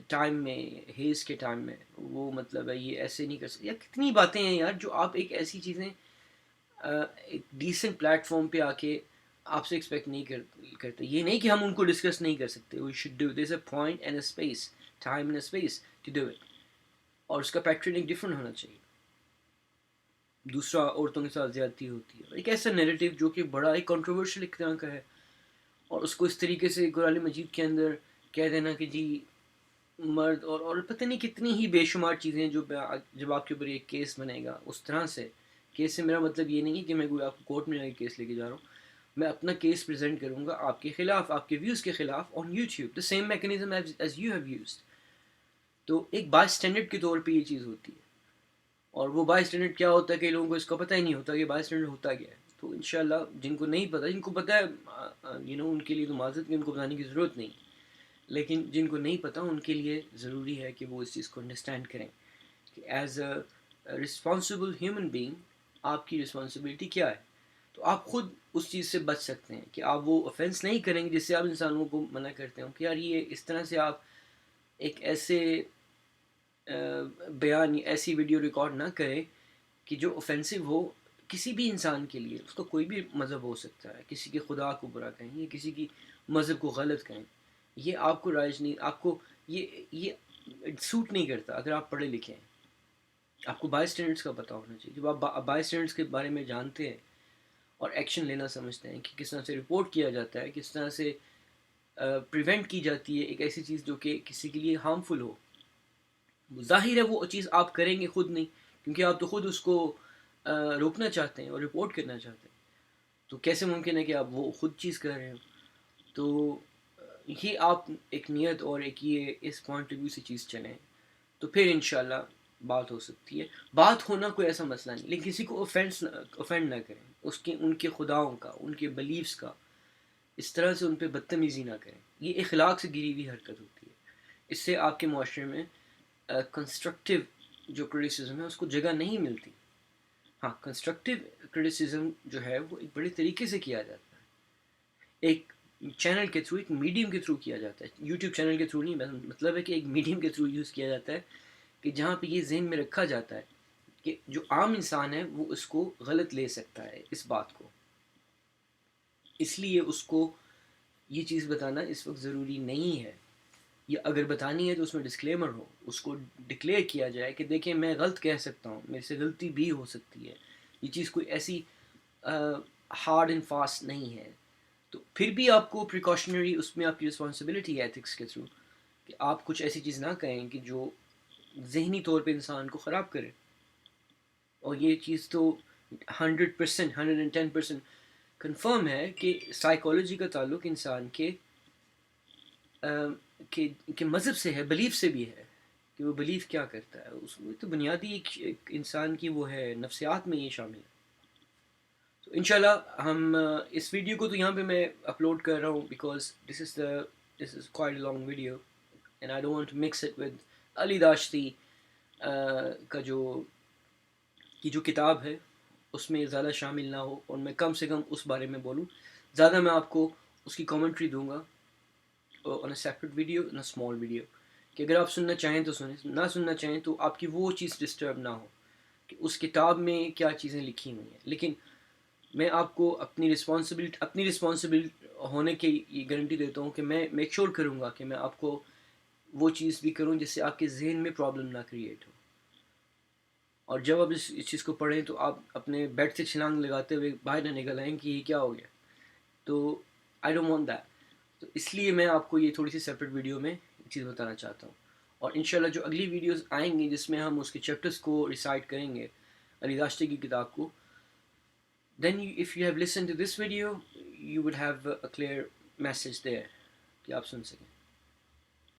Speaker 2: ٹائم میں، ہیز کے ٹائم میں وہ مطلب ہے یہ ایسے نہیں کر سکتے، یا کتنی باتیں ہیں یار جو آپ ایک ایسی چیزیں ایک ڈیسنٹ پلیٹ فارم پہ آ کے آپ سے ایکسپیکٹ نہیں کرتے. یہ نہیں کہ ہم ان کو ڈسکس نہیں کر سکتے. We should do this a point and a space, time and a space to do it. اور اس کا پیٹرن ایک ڈفرینٹ ہونا چاہیے. دوسرا، عورتوں کے ساتھ زیادتی ہوتی ہے، ایک ایسا نیریٹیو جو کہ بڑا ایک کنٹروورشل ایک طرح کا ہے، اور اس کو اس طریقے سے قرآن مجید کے اندر کہہ دینا کہ جی مرد اور پتہ نہیں کتنی ہی بے شمار چیزیں جو جب آپ کے اوپر ایک کیس بنے گا اس طرح سے. کیس سے میرا مطلب یہ نہیں ہے کہ میں کوئی آپ کو کورٹ میں جا کے کیس لے کے جا رہا ہوں. میں اپنا کیس پریزنٹ کروں گا آپ کے خلاف، آپ کے ویوز کے خلاف on YouTube, the same mechanism as you have used. تو ایک بائی اسٹینڈرڈ کے طور پہ یہ چیز ہوتی ہے. اور وہ بائی اسٹینڈرڈ کیا ہوتا ہے کہ لوگوں کو اس کا پتہ ہی نہیں ہوتا کہ بائی اسٹینڈرڈ ہوتا کیا ہے. تو انشاءاللہ جن کو نہیں پتہ، جن کو پتہ ہے ان کے لیے تو معذرت کی، ان کو بتانے کی ضرورت نہیں. لیکن جن کو نہیں پتہ ان کے لیے ضروری ہے کہ وہ اس چیز کو انڈرسٹینڈ کریں کہ as a responsible human being آپ کی رسپانسبلٹی کیا ہے. تو آپ خود اس چیز سے بچ سکتے ہیں کہ آپ وہ offense نہیں کریں گے جس سے آپ انسانوں کو منع کرتے ہوں کہ یار یہ اس طرح سے آپ ایک ایسے بیان، ایسی ویڈیو ریکارڈ نہ کریں کہ جو offensive ہو کسی بھی انسان کے لیے. اس کا کوئی بھی مذہب ہو سکتا ہے، کسی کے خدا کو برا کہیں یا کسی کی مذہب کو غلط کہیں. یہ آپ کو رائج نہیں، آپ کو یہ سوٹ نہیں کرتا. اگر آپ پڑھے لکھے ہیں، آپ کو بائی اسٹینڈرڈس کا پتہ ہونا چاہیے. جب آپ بائی اسٹینڈرڈس کے بارے میں جانتے ہیں اور ایکشن لینا سمجھتے ہیں کہ کس طرح سے رپورٹ کیا جاتا ہے، کس طرح سے پریونٹ کی جاتی ہے ایک ایسی چیز جو کہ کسی کے لیے ہارمفل ہو. ظاہر ہے وہ چیز آپ کریں گے خود نہیں، کیونکہ آپ تو خود اس کو روکنا چاہتے ہیں اور رپورٹ کرنا چاہتے ہیں. تو کیسے ممکن ہے کہ آپ وہ خود چیز کر رہے ہو؟ تو یہ آپ ایک نیت اور ایک یہ اس پوائنٹ آف ویو سے چیز چلیں تو پھر انشاءاللہ بات ہو سکتی ہے. بات ہونا کوئی ایسا مسئلہ نہیں، لیکن کسی کو اوفینڈ نہ کریں. ان کے خداؤں کا، ان کے بلیفس کا اس طرح سے ان پہ بدتمیزی نہ کریں. یہ اخلاق سے گری ہوئی حرکت ہوتی ہے. اس سے آپ کے معاشرے میں کنسٹرکٹیو جو کرٹیسزم ہے اس کو جگہ نہیں ملتی. ہاں، کنسٹرکٹیو کرٹیسزم جو ہے وہ ایک بڑے طریقے سے کیا جاتا ہے، ایک چینل کے تھرو، ایک میڈیم کے تھرو کیا جاتا ہے. یوٹیوب چینل کے تھرو نہیں، مطلب ہے کہ ایک میڈیم کے تھرو یوز کیا جاتا ہے کہ جہاں پہ یہ ذہن میں رکھا جاتا ہے کہ جو عام انسان ہے وہ اس کو غلط لے سکتا ہے اس بات کو. اس لیے اس کو یہ چیز بتانا اس وقت ضروری نہیں ہے. یہ اگر بتانی ہے تو اس میں ڈسکلیمر ہو، اس کو ڈکلیئر کیا جائے کہ دیکھیں میں غلط کہہ سکتا ہوں، میرے سے غلطی بھی ہو سکتی ہے. یہ چیز کوئی ایسی ہارڈ اینڈ فاسٹ نہیں ہے. تو پھر بھی آپ کو پریکاشنری اس میں آپ کی رسپانسبلٹی ہے ایتھکس کے تھرو کہ آپ کچھ ایسی چیز نہ کہیں کہ جو ذہنی طور پہ انسان کو خراب کرے. اور یہ چیز تو 100%، 110% کنفرم ہے کہ سائیکالوجی کا تعلق انسان کے مذہب سے ہے، بلیف سے بھی ہے کہ وہ بلیف کیا کرتا ہے. اس میں تو بنیادی ایک انسان کی وہ ہے، نفسیات میں یہ شامل ہے. تو انشاءاللہ ہم اس ویڈیو کو تو یہاں پہ میں اپلوڈ کر رہا ہوں because this is quite a long video and I don't want to mix it with Ali Dashti کا جو کتاب ہے اس میں زیادہ شامل نہ ہو، اور میں کم سے کم اس بارے میں بولوں. زیادہ میں آپ کو اس کی کامنٹری دوں گا on a separate video, in a small video, کہ اگر آپ سننا چاہیں تو سنیں، نہ سننا چاہیں تو آپ کی وہ چیز ڈسٹرب نہ ہو کہ اس کتاب میں کیا چیزیں لکھی ہوئی ہیں. لیکن میں آپ کو اپنی رسپانسبل ہونے کی یہ گارنٹی دیتا ہوں کہ میں میک شور کروں گا کہ میں آپ کو وہ چیز بھی کروں جس سے آپ کے ذہن میں پرابلم نہ کریٹ ہو. اور جب آپ اس چیز کو پڑھیں تو آپ اپنے بیڈ سے چھلانگ لگاتے ہوئے باہر نہ نکل آئیں کہ یہ کیا ہو گیا. تو آئی ڈونٹ وانٹ دیٹ. تو اس لیے میں آپ کو یہ تھوڑی سی سیپریٹ ویڈیو میں ایک چیز بتانا چاہتا ہوں. اور انشاءاللہ جو اگلی ویڈیوز آئیں گی جس میں ہم اس کے چیپٹرز کو ریسائٹ کریں گے علی داشتی کی کتاب کو, then if you have listened to this video you would have a clear message there کہ آپ سن سکیں.